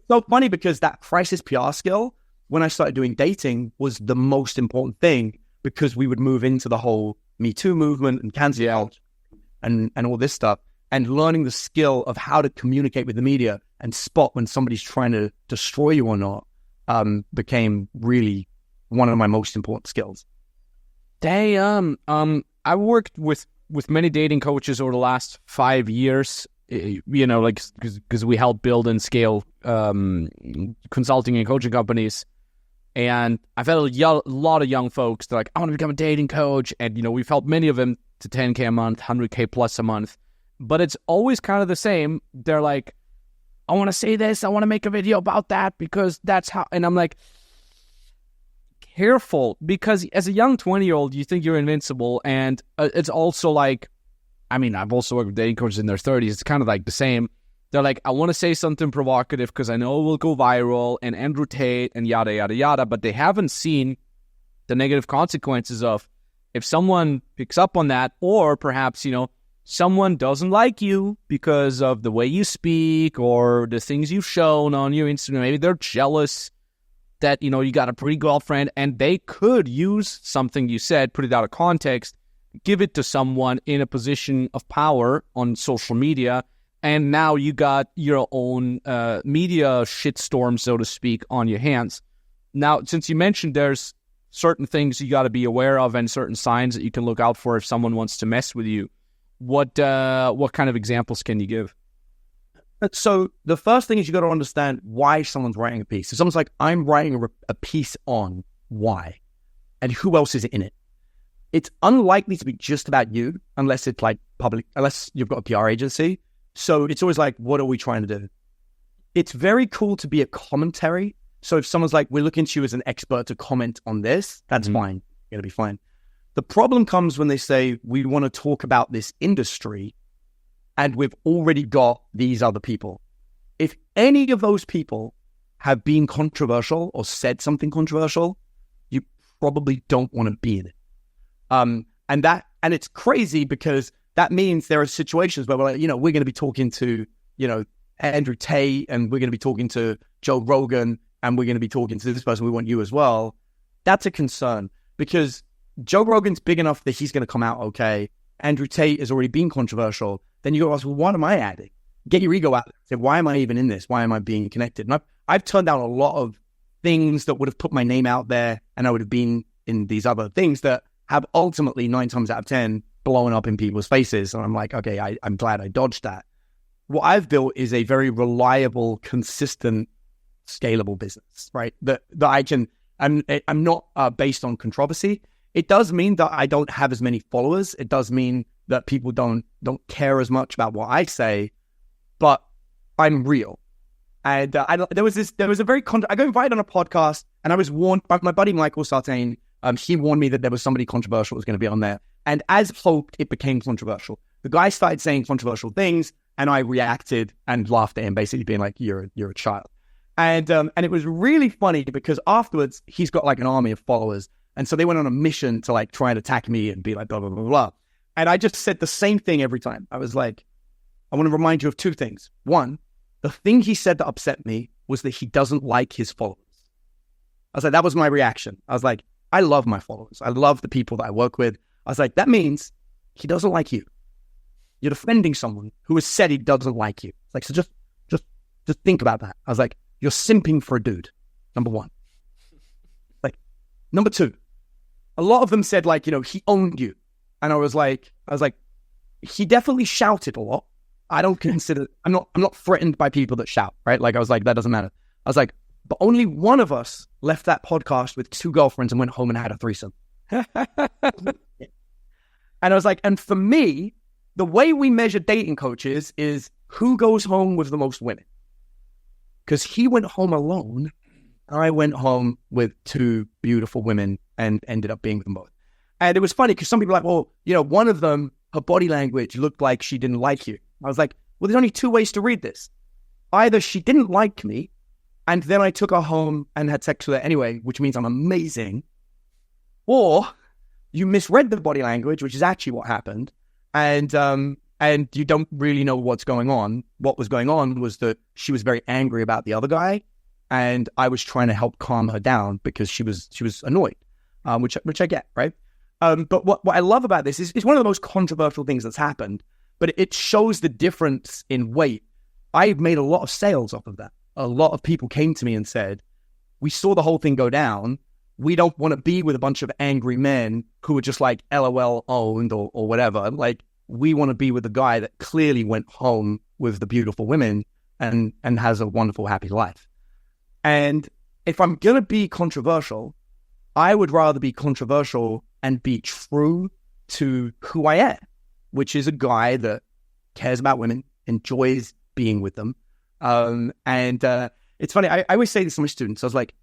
so funny because that crisis PR skill, when I started doing dating, was the most important thing because we would move into the whole Me Too movement and cancel out and all this stuff. And learning the skill of how to communicate with the media and spot when somebody's trying to destroy you or not became really one of my most important skills. Damn. I worked with many dating coaches over the last 5 years, like because we help build and scale consulting and coaching companies. And I've had a lot of young folks. They're like, I want to become a dating coach. And, we've helped many of them to 10K a month, 100K plus a month. But it's always kind of the same. They're like, I want to say this. I want to make a video about that because that's how. And I'm like, careful, because as a young 20-year-old, you think you're invincible. And it's also like, I've also worked with dating coaches in their 30s. It's kind of like the same. They're like, I want to say something provocative because I know it will go viral and Andrew Tate and yada, yada, yada. But they haven't seen the negative consequences of if someone picks up on that, or perhaps, someone doesn't like you because of the way you speak or the things you've shown on your Instagram. Maybe they're jealous that, you got a pretty girlfriend, and they could use something you said, put it out of context, give it to someone in a position of power on social media, and now you got your own media shitstorm, so to speak, on your hands. Now, since you mentioned there's certain things you got to be aware of and certain signs that you can look out for if someone wants to mess with you, what kind of examples can you give? So the first thing is you got to understand why someone's writing a piece. So someone's like, I'm writing a piece on why, and who else is in it. It's unlikely to be just about you unless it's like public, unless you've got a PR agency. So it's always like, what are we trying to do? It's very cool to be a commentary. So if someone's like, we're looking to you as an expert to comment on this, that's fine. You're going to be fine. The problem comes when they say, we want to talk about this industry and we've already got these other people. If any of those people have been controversial or said something controversial, you probably don't want to be in it. And it's crazy because that means there are situations where we're like, we're going to be talking to, Andrew Tate, and we're going to be talking to Joe Rogan, and we're going to be talking to this person. We want you as well. That's a concern because Joe Rogan's big enough that he's going to come out okay. Andrew Tate has already been controversial. Then you go ask, well, what am I adding? Get your ego out there. Say, why am I even in this? Why am I being connected? And I've turned down a lot of things that would have put my name out there, and I would have been in these other things that have ultimately 9 times out of 10 blown up in people's faces. And I'm like, okay, I'm glad I dodged that. What I've built is a very reliable, consistent, scalable business, right? That I can, I'm not based on controversy. It does mean that I don't have as many followers. It does mean that people don't care as much about what I say, but I'm real. And I got invited on a podcast, and I was warned by my buddy Michael Sartain. He warned me that there was somebody controversial that was going to be on there. And as hoped, it became controversial. The guy started saying controversial things, and I reacted and laughed at him, basically being like, you're a child. And it was really funny because afterwards, he's got like an army of followers. And so they went on a mission to like try and attack me and be like, blah, blah, blah, blah. And I just said the same thing every time. I was like, I want to remind you of 2 things. One, the thing he said that upset me was that he doesn't like his followers. I was like, that was my reaction. I was like, I love my followers. I love the people that I work with. I was like, that means he doesn't like you. You're defending someone who has said he doesn't like you. It's like, so just think about that. I was like, you're simping for a dude, number 1. Like, number 2, a lot of them said like, he owned you. And I was like, he definitely shouted a lot. I don't consider, I'm not threatened by people that shout, right? Like, I was like, that doesn't matter. I was like, but only one of us left that podcast with 2 girlfriends and went home and had a threesome. And I was like, and for me, the way we measure dating coaches is who goes home with the most women. Because he went home alone, and I went home with 2 beautiful women and ended up being with them both. And it was funny because some people were like, well, one of them, her body language looked like she didn't like you. I was like, well, there's only 2 ways to read this. Either she didn't like me, and then I took her home and had sex with her anyway, which means I'm amazing. Or you misread the body language, which is actually what happened. And you don't really know what's going on. What was going on was that she was very angry about the other guy, and I was trying to help calm her down because she was annoyed, which I get, right? But what I love about this is one of the most controversial things that's happened, but it shows the difference in weight. I've made a lot of sales off of that. A lot of people came to me and said, we saw the whole thing go down. We don't want to be with a bunch of angry men who are just like LOL owned or whatever. Like, we want to be with a guy that clearly went home with the beautiful women and has a wonderful, happy life. And if I'm going to be controversial, I would rather be controversial and be true to who I am, which is a guy that cares about women, enjoys being with them. It's funny, I always say this to my students. I was like,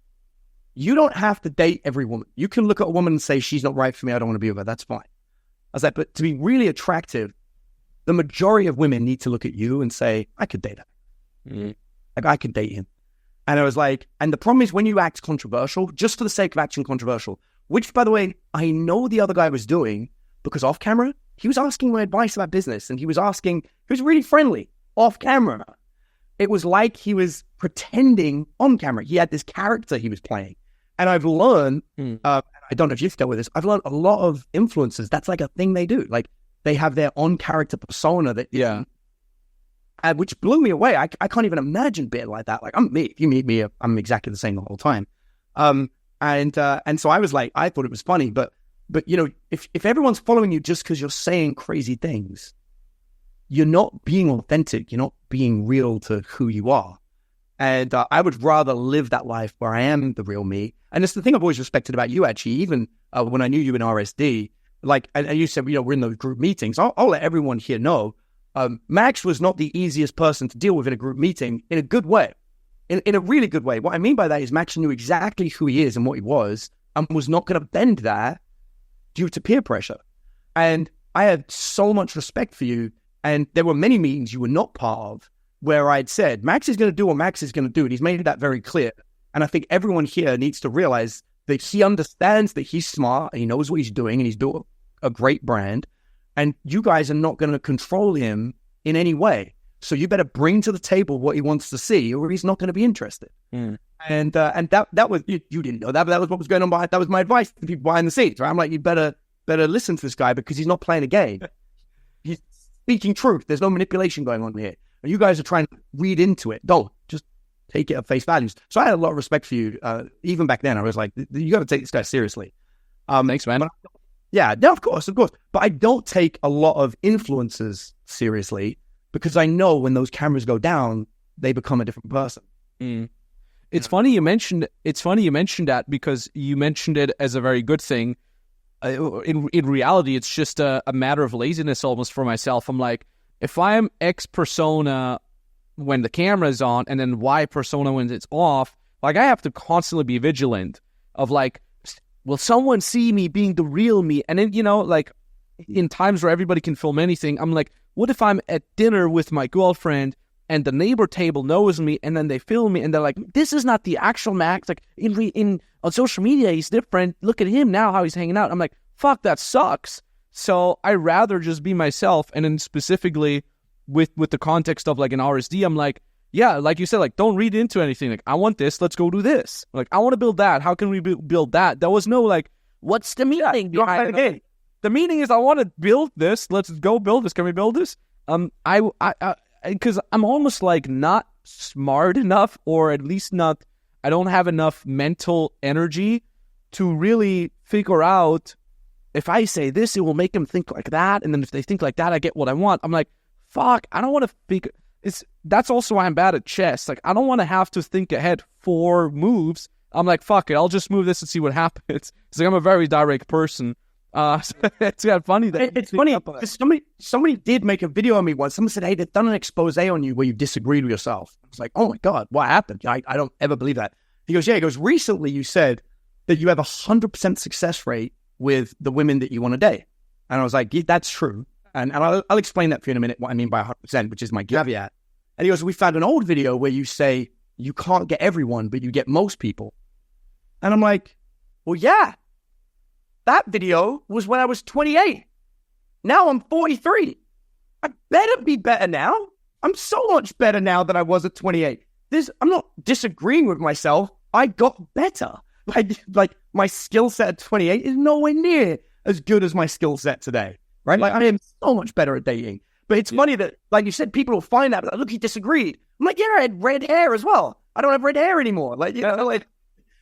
you don't have to date every woman. You can look at a woman and say, she's not right for me, I don't want to be with her. That's fine. I was like, but to be really attractive, the majority of women need to look at you and say, I could date her. Mm-hmm. Like, I could date him. And I was like, and the problem is when you act controversial, just for the sake of acting controversial, which, by the way, I know the other guy was doing because off camera, he was asking my advice about business, and he was really friendly off camera. It was like he was pretending on camera. He had this character he was playing. And I've learned, I don't know if you've dealt with this, I've learned a lot of influencers, that's like a thing they do. Like, they have their on-character persona that, which blew me away. I can't even imagine being like that. Like, I'm me. If you meet me, I'm exactly the same the whole time. And so I was like, I thought it was funny, but if everyone's following you just because you're saying crazy things, you're not being authentic. You're not being real to who you are. And I would rather live that life where I am the real me. And it's the thing I've always respected about you, actually, even when I knew you in RSD, like, and you said, we're in those group meetings. I'll let everyone here know, Max was not the easiest person to deal with in a group meeting in a good way, in a really good way. What I mean by that is Max knew exactly who he is and what he was and was not going to bend that due to peer pressure. And I had so much respect for you. And there were many meetings you were not part of where I'd said, Max is going to do what Max is going to do. And he's made that very clear. And I think everyone here needs to realize that he understands that he's smart and he knows what he's doing and he's built a great brand. And you guys are not going to control him in any way. So you better bring to the table what he wants to see or he's not going to be interested. And that was, you didn't know that, but that was what was going on behind, that was my advice to people behind the scenes, right? I'm like, you better listen to this guy because he's not playing a game. He's speaking truth. There's no manipulation going on here. And you guys are trying to read into it. Don't, just take it at face values. So I had a lot of respect for you. Even back then, I was like, you got to take this guy seriously. Thanks, man. Yeah, no, of course. But I don't take a lot of influencers seriously because I know when those cameras go down, they become a different person. It's funny you mentioned that because you mentioned it as a very good thing. In reality, it's just a matter of laziness almost for myself. I'm like, if I'm X persona when the camera is on and then Y persona when it's off, like I have to constantly be vigilant of like, will someone see me being the real me? And then, like in times where everybody can film anything, I'm like, what if I'm at dinner with my girlfriend and the neighbor table knows me and then they film me and they're like, this is not the actual Max. Like on social media, he's different. Look at him now, how he's hanging out. I'm like, fuck, that sucks. So I rather just be myself. And then specifically with the context of like an RSD, I'm like, yeah, like you said, like, don't read into anything. Like, I want this. Let's go do this. Like, I want to build that. How can we build that? There was no like, what's the meaning behind it? The meaning is I want to build this. Let's go build this. Can we build this? Because I'm almost like not smart enough, or at least not, I don't have enough mental energy to really figure out if I say this, it will make them think like that. And then if they think like that, I get what I want. I'm like, fuck, I don't want to figure. That's also why I'm bad at chess. Like, I don't want to have to think ahead 4 moves. I'm like, fuck it, I'll just move this and see what happens. It's like I'm a very direct person. So it's funny that it's funny because somebody did make a video on me once. Someone said, "Hey, they've done an expose on you where you disagreed with yourself." I was like, "Oh my god, what happened?" I don't ever believe that. He goes, "Yeah." He goes, "Recently, you said that you have 100% success rate with the women that you want to date," and I was like, yeah, "That's true." And I'll explain that for you in a minute. What I mean by 100%, which is my caveat. And he goes, "We found an old video where you say you can't get everyone, but you get most people." And I'm like, "Well, yeah. That video was when I was 28. Now I'm 43. I better be better now. I'm so much better now than I was at 28. I'm not disagreeing with myself. I got better. Like my skill set at 28 is nowhere near as good as my skill set today, right? Like I am so much better at dating. But it's funny that, like you said, people will find out, like, look, he disagreed. I'm like, yeah, I had red hair as well. I don't have red hair anymore. Like, like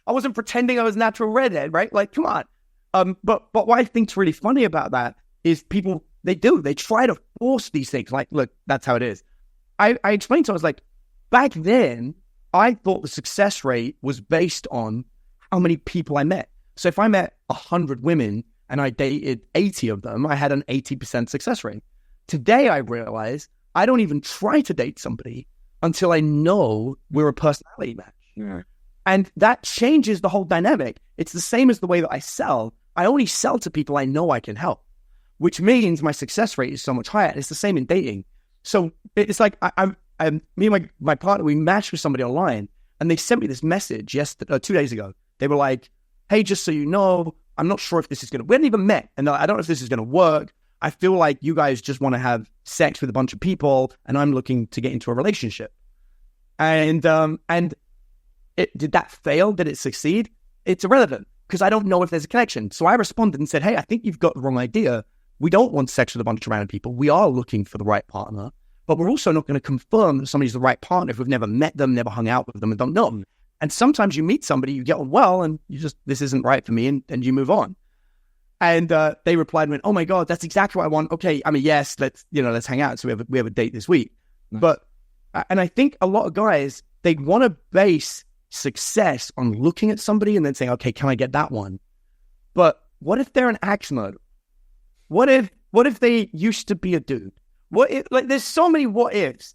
I wasn't pretending I was natural redhead, right? Like, come on. But what I think's really funny about that is people, they try to force these things. Like, look, that's how it is. I explained to them, I was like, back then, I thought the success rate was based on how many people I met. So if I met 100 women and I dated 80 of them, I had an 80% success rate. Today, I realize I don't even try to date somebody until I know we're a personality match. Yeah. And that changes the whole dynamic. It's the same as the way that I sell. I only sell to people I know I can help, which means my success rate is so much higher. It's the same in dating. So it's like me and my partner, we matched with somebody online, and they sent me this message 2 days ago. They were like, "Hey, just so you know, I'm not sure if this is going to, we hadn't even met, and I don't know if this is going to work. I feel like you guys just want to have sex with a bunch of people, and I'm looking to get into a relationship." And did that fail? Did it succeed? It's irrelevant because I don't know if there's a connection. So I responded and said, "Hey, I think you've got the wrong idea. We don't want sex with a bunch of random people. We are looking for the right partner, but we're also not going to confirm that somebody's the right partner if we've never met them, never hung out with them, and don't know them. And sometimes you meet somebody, you get on well, and you just, this isn't right for me, and you move on." And they replied and went, "Oh my God, that's exactly what I want. Okay, I mean, yes, let's hang out. So we have a date this week." Nice. But I think a lot of guys, they want to base success on looking at somebody and then saying, "Okay, can I get that one?" But what if they're an axe murderer? What if they used to be a dude? What if, like, there's so many what ifs.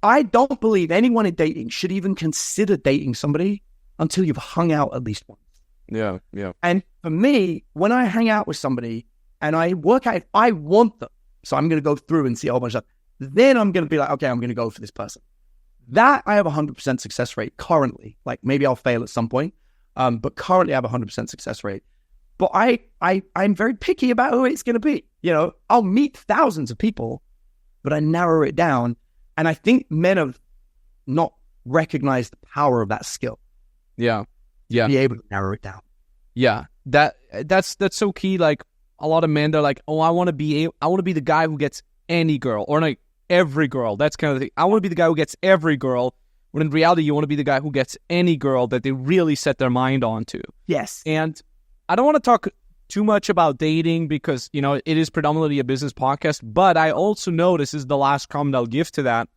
I don't believe anyone in dating should even consider dating somebody until you've hung out at least once. Yeah. And for me, when I hang out with somebody and I work out if I want them, so I'm going to go through and see a whole bunch of stuff, then I'm going to be like, okay, I'm going to go for this person. That I have 100% success rate currently. Like maybe I'll fail at some point, but currently I have 100% success rate. But I'm very picky about who it's going to be. I'll meet thousands of people, but I narrow it down. And I think men have not recognized the power of that skill. Yeah. Yeah. Be able to narrow it down. Yeah. That's so key. Like, a lot of men are like, oh, I want to be the guy who gets any girl, or like every girl. That's kind of the thing. I want to be the guy who gets every girl, when in reality, you want to be the guy who gets any girl that they really set their mind onto. Yes. And I don't want to talk too much about dating because, you know, it is predominantly a business podcast, but I also know, this is the last comment I'll give to that.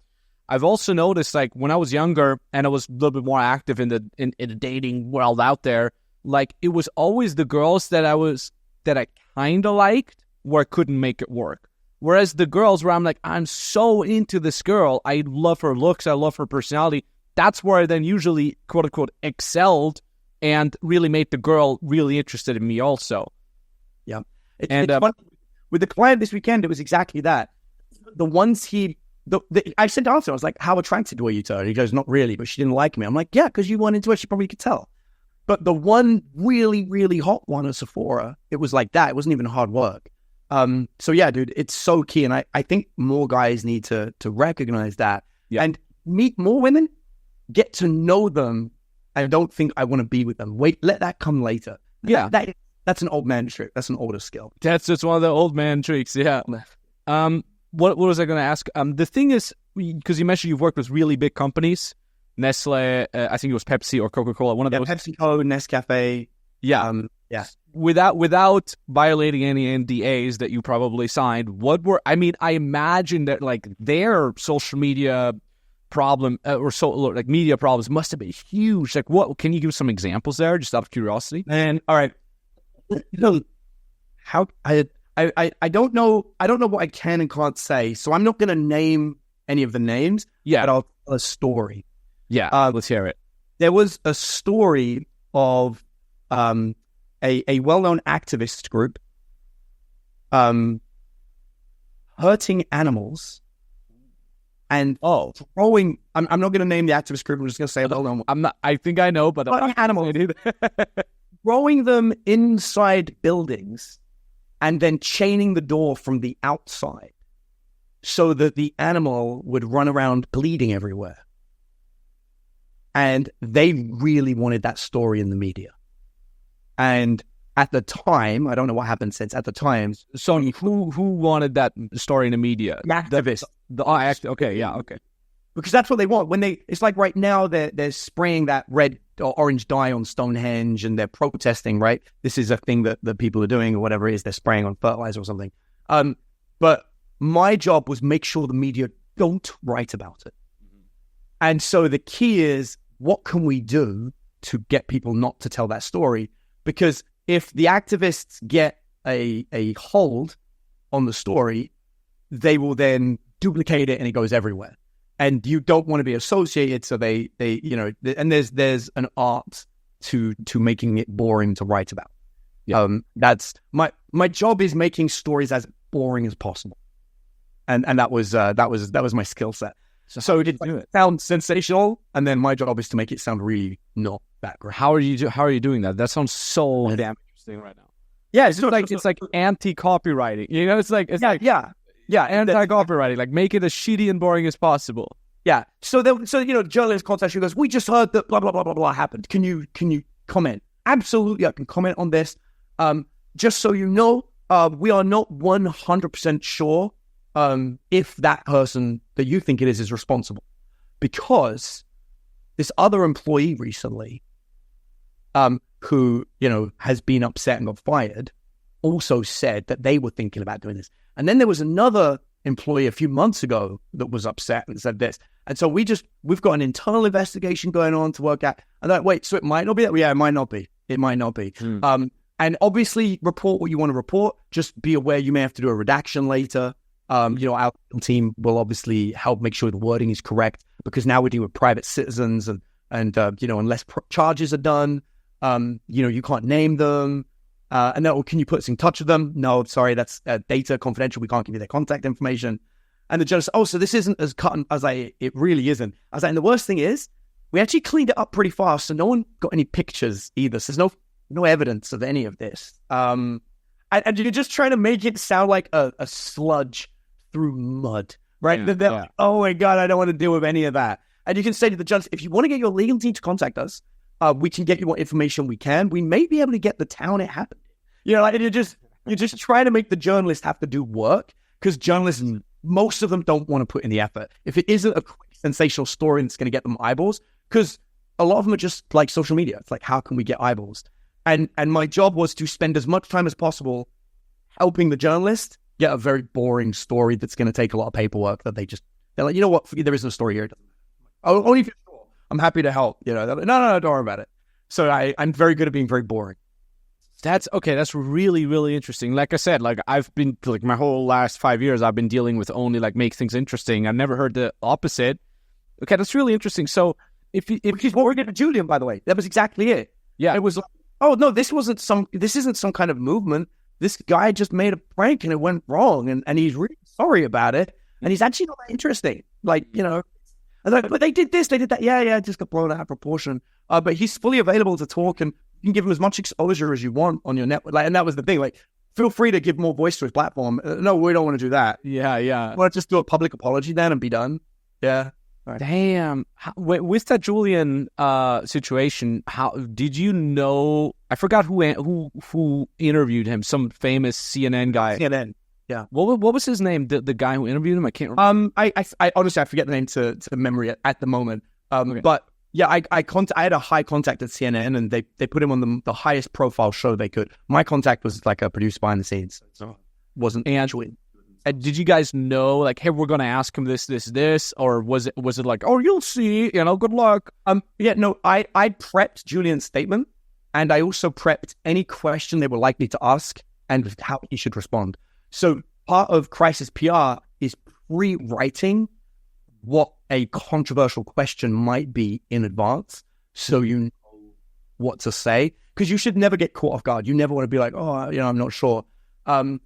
I've also noticed, like, when I was younger and I was a little bit more active in the dating world out there, like, it was always the girls that I kind of liked where I couldn't make it work. Whereas the girls where I'm like, I'm so into this girl, I love her looks, I love her personality, that's where I then usually, quote unquote, excelled and really made the girl really interested in me also. Yeah. It's fun. With the client this weekend, it was exactly that. The ones I said to her, I was like, how attracted were you to her? He goes, not really, but she didn't like me. I'm like, yeah, because you went into it, she probably could tell. But the one really, really hot one at Sephora, it was like that. It wasn't even hard work. So yeah, dude, it's so key. And I think more guys need to recognize that and meet more women, get to know them. I don't think I want to be with them. Wait, let that come later. Yeah. That's an old man trick. That's an older skill. That's just one of the old man tricks. Yeah. What was I going to ask? The thing is, because you mentioned you've worked with really big companies, Nestle, I think it was Pepsi or Coca-Cola, one of those. PepsiCo, Nescafe. Yeah. Yeah. Without violating any NDAs that you probably signed, I imagine that, like, their social media problem like media problems must have been huge. Like, what can you give some examples there, just out of curiosity? And all right, how I don't know what I can and can't say, so I'm not going to name any of the names. Yeah, but I'll tell a story. Yeah, let's hear it. There was a story of a well-known activist group hurting animals and throwing. I'm not going to name the activist group. I'm just going to say well-known. I'm not. I think I know, but animals throwing them inside buildings and then chaining the door from the outside so that the animal would run around bleeding everywhere. And they really wanted that story in the media. And at the time, I don't know what happened since, at the time... So who wanted that story in the media? Activists. Okay, yeah, okay. Because that's what they want. It's like right now they're spraying that red or orange dye on Stonehenge and they're protesting, right? This is a thing that people are doing or whatever it is. They're spraying on fertilizer or something. But my job was make sure the media don't write about it. Mm-hmm. And so the key is, what can we do to get people not to tell that story? Because if the activists get a hold on the story, they will then duplicate it and it goes everywhere. And you don't want to be associated, so they and there's an art to making it boring to write about. Yeah. That's my job is making stories as boring as possible, and that was my skill set. So it sounds sensational, and then my job is to make it sound really not that great. How are you doing that? That sounds so damn interesting right now. Yeah, it's like anti-copywriting. You know, it's like anti-copywriting. Like, make it as shitty and boring as possible. Yeah. So journalists contact you, goes, we just heard that blah blah blah blah blah happened. Can you comment? Absolutely, I can comment on this. Just so you know, we are not 100% sure if that person that you think it is responsible, because this other employee recently, who has been upset and got fired, also said that they were thinking about doing this. And then there was another employee a few months ago that was upset and said this. And so we've got an internal investigation going on to work out. And like, wait, so it might not be that? Yeah, it might not be. It might not be. And obviously report what you want to report. Just be aware you may have to do a redaction later. Our team will obviously help make sure the wording is correct, because now we're dealing with private citizens and unless charges are done, you can't name them. And then, can you put us in touch with them? No, sorry, that's data confidential. We can't give you their contact information. And the judge said, so this isn't as cut. I was like, it really isn't. I was like, and the worst thing is, we actually cleaned it up pretty fast, so no one got any pictures either. So there's no evidence of any of this. And you're just trying to make it sound like a sludge through mud, right? Yeah, like, oh my God, I don't want to deal with any of that. And you can say to the judge, if you want to get your legal team to contact us, We can get you what information we can. We may be able to get the town it happened. Like you're just trying to make the journalist have to do work, because journalists, most of them don't want to put in the effort. If it isn't a quick, sensational story that's going to get them eyeballs, because a lot of them are just like social media. It's like, how can we get eyeballs? And my job was to spend as much time as possible helping the journalist get a very boring story that's going to take a lot of paperwork that they're like, you know what, there isn't a story here. Only if you're sure. I'm happy to help. They're like, no, don't worry about it. So I'm very good at being very boring. That's okay. That's really, really interesting. Like I said, like I've been like my whole last 5 years, I've been dealing with only like make things interesting. I've never heard the opposite. Okay, that's really interesting. So if what we're getting to Julian, by the way, that was exactly it. Yeah, it was like, oh no, this isn't some kind of movement. This guy just made a prank and it went wrong, and he's really sorry about it, and he's actually not that interesting. Like, but they did this, they did that. Yeah, it just got blown out of proportion. But he's fully available to talk, and you can give him as much exposure as you want on your network. Like, and that was the thing. Like, feel free to give more voice to his platform. No, we don't want to do that. Yeah. Want to just do a public apology then and be done? Yeah. Right. Damn. With that Julian situation, how did you know? I forgot who interviewed him. Some famous CNN guy. CNN. Yeah. What was his name? The guy who interviewed him. I can't remember. I honestly I forget the name to memory at the moment. Okay. But yeah, I had a high contact at CNN, and they put him on the highest profile show they could. My contact was like a producer behind the scenes, so wasn't actually. Did you guys know, like, hey, we're going to ask him this, or was it like, oh, you'll see, good luck? Yeah, no, I prepped Julian's statement, and I also prepped any question they were likely to ask and how he should respond. So part of crisis PR is pre-writing what a controversial question might be in advance, so you know what to say, because you should never get caught off guard. You never want to be like, oh, I'm not sure. And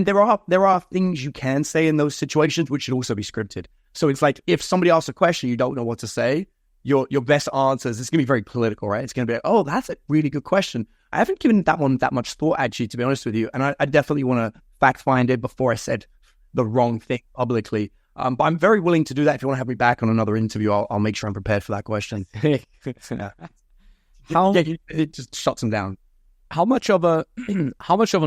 there are things you can say in those situations which should also be scripted. So it's like, if somebody asks a question you don't know what to say, your best answers, it's going to be very political, right? It's going to be like, oh, that's a really good question. I haven't given that one that much thought, actually, to be honest with you. And I definitely want to fact find it before I said the wrong thing publicly. But I'm very willing to do that. If you want to have me back on another interview, I'll make sure I'm prepared for that question. It just shuts them down. How much of an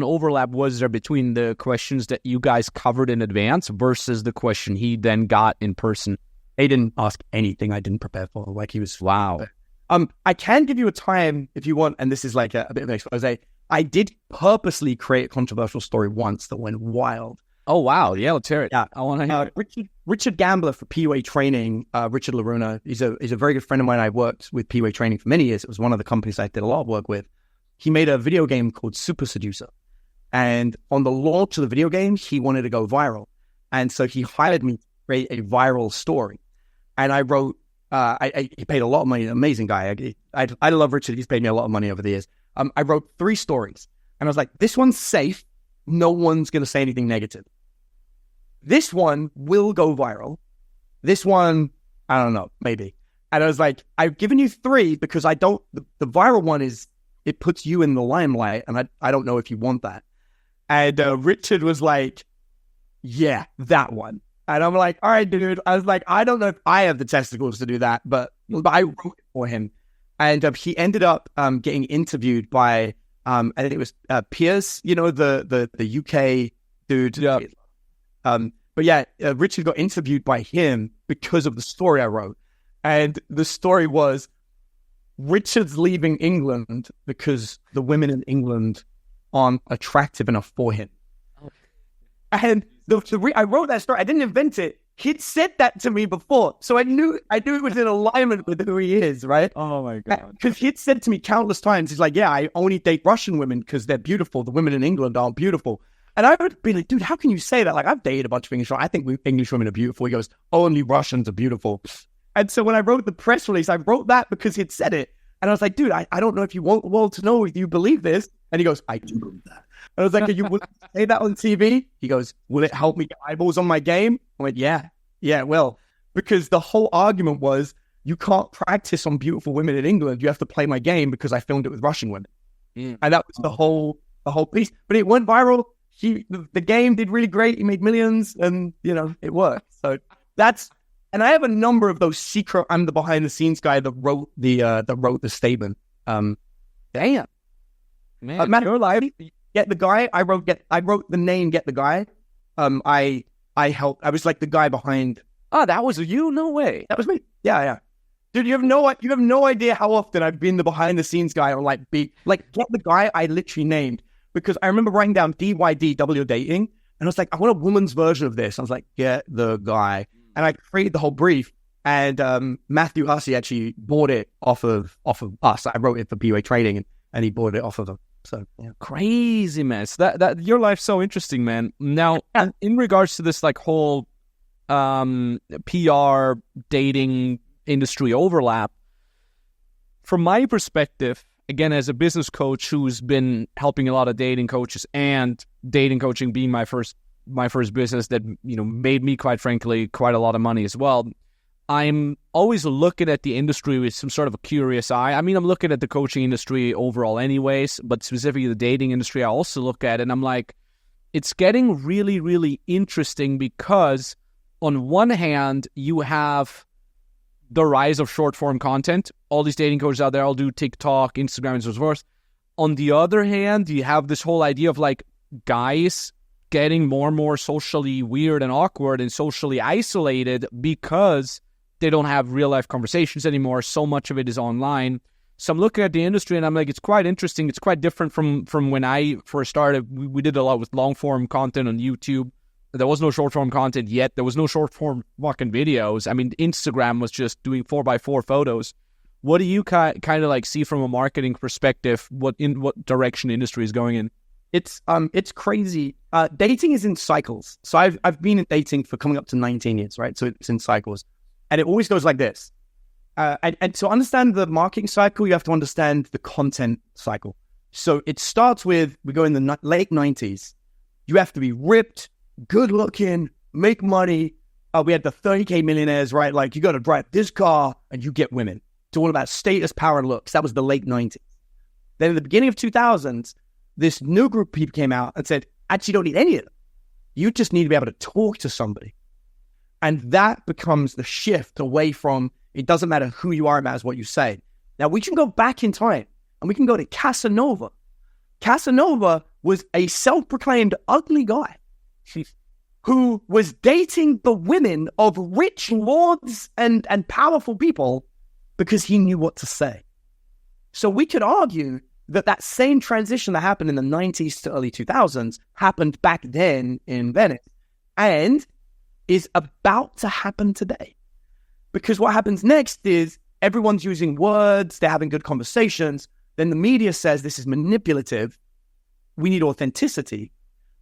overlap was there between the questions that you guys covered in advance versus the question he then got in person? They didn't ask anything I didn't prepare for. Like, he was wow. I can give you a time if you want, and this is like a bit of an expose. I did purposely create a controversial story once that went wild. Oh wow, yeah, let's hear it. Yeah, I want to hear it. Richard Gambler for PUA Training. Richard Laruna, he's a very good friend of mine. I worked with PUA Training for many years. It was one of the companies I did a lot of work with. He made a video game called Super Seducer. And on the launch of the video game, he wanted to go viral. And so he hired me to create a viral story. And I wrote, he paid a lot of money, an amazing guy. I love Richard. He's paid me a lot of money over the years. I wrote 3 stories. And I was like, this one's safe. No one's going to say anything negative. This one will go viral. This one, I don't know, maybe. And I was like, I've given you 3 because the viral one is, it puts you in the limelight, and I don't know if you want that. And Richard was like, yeah, that one. And I'm like, all right, dude. I was like, I don't know if I have the testicles to do that, but I wrote it for him. And he ended up getting interviewed by, I think it was Piers, the UK dude. Yeah. But yeah, Richard got interviewed by him because of the story I wrote. And the story was, Richard's leaving England because the women in England aren't attractive enough for him. Oh. And I wrote that story. I didn't invent it. He'd said that to me before. So I knew it was in alignment with who he is, right? Oh my God. Because he'd said to me countless times, he's like, yeah, I only date Russian women because they're beautiful. The women in England aren't beautiful. And I would be like, dude, how can you say that? Like, I've dated a bunch of English women. I think English women are beautiful. He goes, only Russians are beautiful. And so when I wrote the press release, I wrote that because he'd said it. And I was like, dude, I don't know if you want the world to know if you believe this. And he goes, I do believe that. And I was like, are you willing to say that on TV? He goes, will it help me get eyeballs on my game? I went, yeah, it will. Because the whole argument was, you can't practice on beautiful women in England. You have to play my game because I filmed it with Russian women. Mm. And that was the whole piece. But it went viral. The game did really great. He made millions and, it worked. So that's And I have a number of those secret, I'm the behind the scenes guy that wrote the statement. Damn. Man, your life. Get the guy. I wrote the name, get the guy. I helped. I was like the guy behind. Oh, that was you? No way. That was me. Yeah. Dude, you have no idea how often I've been the behind the scenes guy or get the guy I literally named, because I remember writing down DYD, dating, and I was like, I want a woman's version of this. I was like, get the guy. And I created the whole brief, and Matthew Hussey actually bought it off of us. I wrote it for PUA Trading, and he bought it off of them. So yeah. Crazy, man. So that your life's so interesting, man. Now, in regards to this like whole PR dating industry overlap, from my perspective, again, as a business coach who's been helping a lot of dating coaches, and dating coaching being my first business that, made me, quite frankly, quite a lot of money as well, I'm always looking at the industry with some sort of a curious eye. I mean, I'm looking at the coaching industry overall anyways, but specifically the dating industry, I also look at it, and I'm like, it's getting really, really interesting, because on one hand, you have the rise of short-form content. All these dating coaches out there all do TikTok, Instagram, and so forth. On the other hand, you have this whole idea of like guys getting more and more socially weird and awkward and socially isolated because they don't have real-life conversations anymore. So much of it is online. So I'm looking at the industry, and I'm like, it's quite interesting. It's quite different from when I first started. We did a lot with long-form content on YouTube. There was no short-form content yet. There was no short-form fucking videos. I mean, Instagram was just doing 4x4 photos. What do you kind of like see from a marketing perspective? What direction the industry is going in? It's crazy. Dating is in cycles. So I've been in dating for coming up to 19 years, right? So it's in cycles, and it always goes like this. And to understand the marketing cycle, you have to understand the content cycle. So it starts with, we go in the late 90s. You have to be ripped, good looking, make money. We had the 30K millionaires, right? Like, you got to drive this car and you get women. It's all about status, power, and looks. That was the late 90s. Then in the beginning of 2000s, this new group of people came out and said, actually, you don't need any of them. You just need to be able to talk to somebody. And that becomes the shift away from, it doesn't matter who you are, it matters what you say. Now, we can go back in time, and we can go to Casanova. Casanova was a self-proclaimed ugly guy who was dating the women of rich lords and powerful people because he knew what to say. So we could argue that same transition that happened in the 90s to early 2000s happened back then in Venice and is about to happen today. Because what happens next is everyone's using words, they're having good conversations, then the media says this is manipulative, we need authenticity.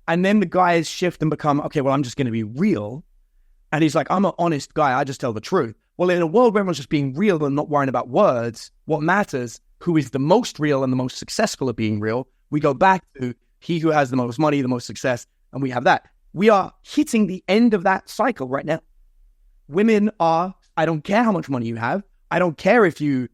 And then the guys shift and become, okay, well, I'm just going to be real. And he's like, I'm an honest guy, I just tell the truth. Well, in a world where everyone's just being real and not worrying about words, what matters, who is the most real and the most successful at being real, we go back to he who has the most money, the most success, and we have that. We are hitting the end of that cycle right now. Women are, I don't care how much money you have. I don't care if you've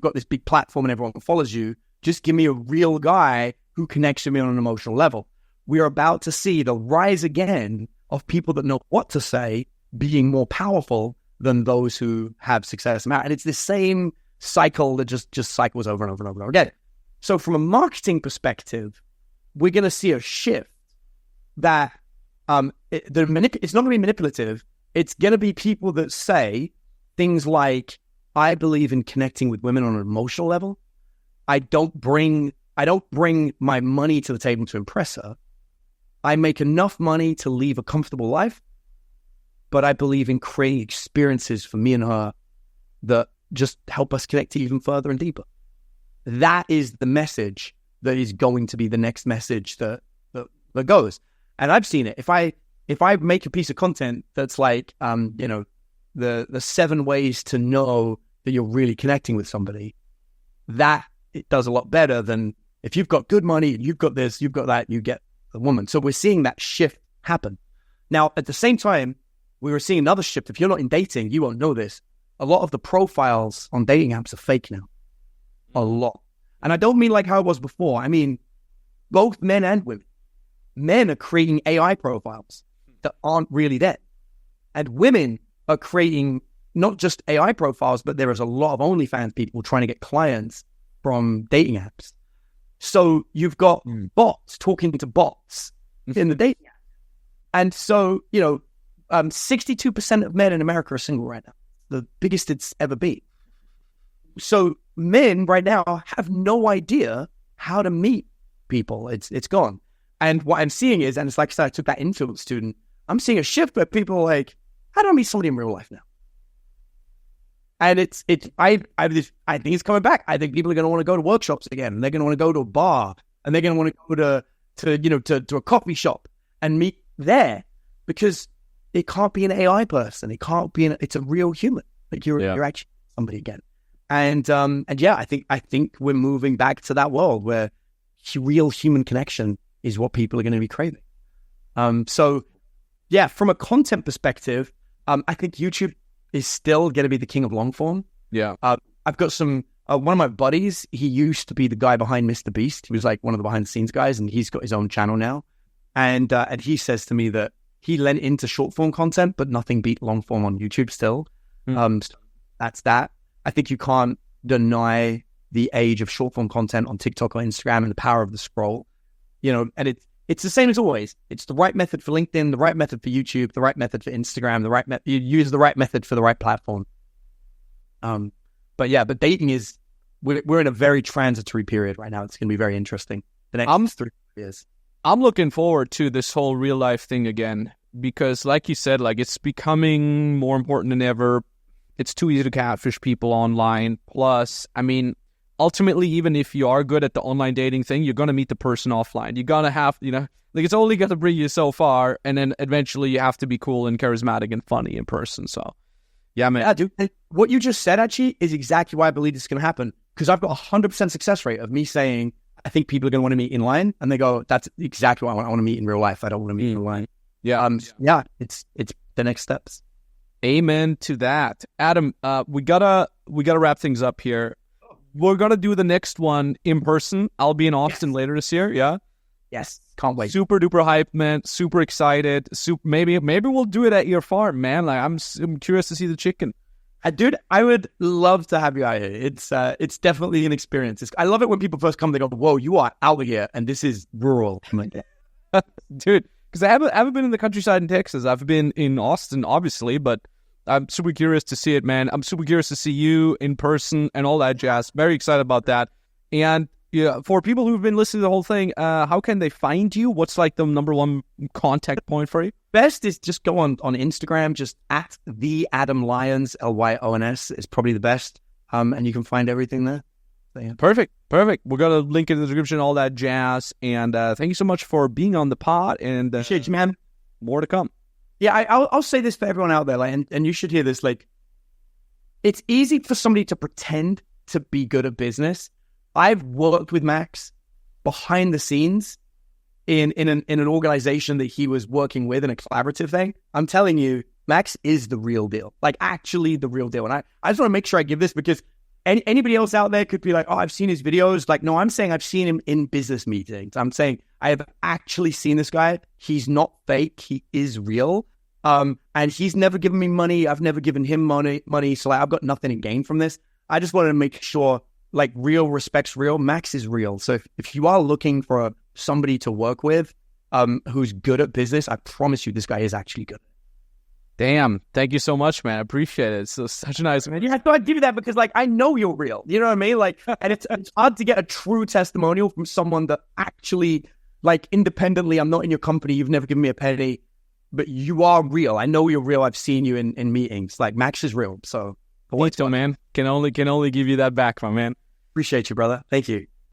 got this big platform and everyone follows you. Just give me a real guy who connects with me on an emotional level. We are about to see the rise again of people that know what to say being more powerful than those who have success. And it's the same cycle that just cycles over and over and over and over again. So from a marketing perspective, we're going to see a shift that it's not going to be manipulative. It's going to be people that say things like, I believe in connecting with women on an emotional level. I don't bring my money to the table to impress her. I make enough money to live a comfortable life, but I believe in creating experiences for me and her that just help us connect even further and deeper. That is the message that is going to be the next message that goes. And I've seen it. If I make a piece of content that's like, the 7 ways to know that you're really connecting with somebody, that it does a lot better than if you've got good money, you've got this, you've got that, you get the woman. So we're seeing that shift happen. Now, at the same time, we were seeing another shift. If you're not in dating, you won't know this. A lot of the profiles on dating apps are fake now. A lot. And I don't mean like how it was before. I mean, both men and women. Men are creating AI profiles that aren't really there. And women are creating not just AI profiles, but there is a lot of OnlyFans people trying to get clients from dating apps. So you've got bots talking to bots in the dating app. And so, 62% of men in America are single right now. The biggest it's ever been. So men right now have no idea how to meet people. It's gone. And what I'm seeing is, and it's like I said, I took that influence student, I'm seeing a shift where people are like, how do I meet somebody in real life now? And I think it's coming back. I think people are going to want to go to workshops again. They're going to want to go to a bar, and they're going to want to go to a coffee shop and meet there, because it can't be an AI person. It can't be it's a real human. Like you're actually somebody again. And yeah, I think we're moving back to that world where real human connection is what people are going to be craving. So yeah, from a content perspective, I think YouTube is still going to be the king of long form. Yeah. I've got one of my buddies, he used to be the guy behind Mr. Beast. He was like one of the behind the scenes guys, and he's got his own channel now. And he says to me that he lent into short form content, but nothing beat long form on YouTube still. So that's that. I think you can't deny the age of short form content on TikTok or Instagram and the power of the scroll. And it's the same as always. It's the right method for LinkedIn, the right method for YouTube, the right method for Instagram, you use the right method for the right platform. But dating we're in a very transitory period right now. It's going to be very interesting. The next 3 years. I'm looking forward to this whole real life thing again, because like you said, like it's becoming more important than ever. It's too easy to catfish people online. Plus, I mean, ultimately, even if you are good at the online dating thing, you're going to meet the person offline. You're going to have, it's only going to bring you so far. And then eventually you have to be cool and charismatic and funny in person. So, yeah, man. Yeah, dude. And what you just said, actually, is exactly why I believe this is going to happen. Because I've got a 100% success rate of me saying, I think people are going to want to meet in line. And they go, that's exactly what I want to meet in real life. I don't want to meet in line. Yeah. Yeah, it's the next steps. Amen to that. Adam, we gotta wrap things up here. We're gonna do the next one in person. I'll be in Austin later this year. Yeah. Yes. Can't wait. Super duper hype, man. Super excited. Maybe we'll do it at your farm, man. Like I'm curious to see the chicken. Dude, I would love to have you out here. It's definitely an experience. I love it when people first come. They go, "Whoa, you are out here, and this is rural." I'm like, dude, because I haven't been in the countryside in Texas. I've been in Austin, obviously, but I'm super curious to see it, man. I'm super curious to see you in person and all that jazz. Very excited about that. And yeah, for people who've been listening to the whole thing, how can they find you? What's like the number one contact point for you? Best is just go on Instagram, just at the Adam Lyons, Lyons is probably the best. And you can find everything there. So, yeah. Perfect. We're going to link in the description, all that jazz. And thank you so much for being on the pod. And appreciate you, man. More to come. Yeah, I'll say this for everyone out there, like, and you should hear this. Like, it's easy for somebody to pretend to be good at business. I've worked with Max behind the scenes in an organization that he was working with in a collaborative thing. I'm telling you, Max is the real deal, like actually the real deal. And I just want to make sure I give this, because anybody else out there could be like, oh, I've seen his videos. Like, no, I'm saying I've seen him in business meetings. I'm saying I have actually seen this guy. He's not fake. He is real. And he's never given me money. I've never given him money. So like, I've got nothing to gain from this. I just wanted to make sure, like, real respects real. Max is real. So if you are looking for somebody to work with, who's good at business, I promise you this guy is actually good. Damn. Thank you so much, man. I appreciate it. It's such a nice... Man, yeah, I thought I'd give you that because, like, I know you're real. You know what I mean? Like, and it's hard to get a true testimonial from someone that actually, like, independently, I'm not in your company, you've never given me a penny, but you are real. I know you're real. I've seen you in meetings. Like, Max is real. So, man. Can only give you that back, my man. Appreciate you, brother. Thank you.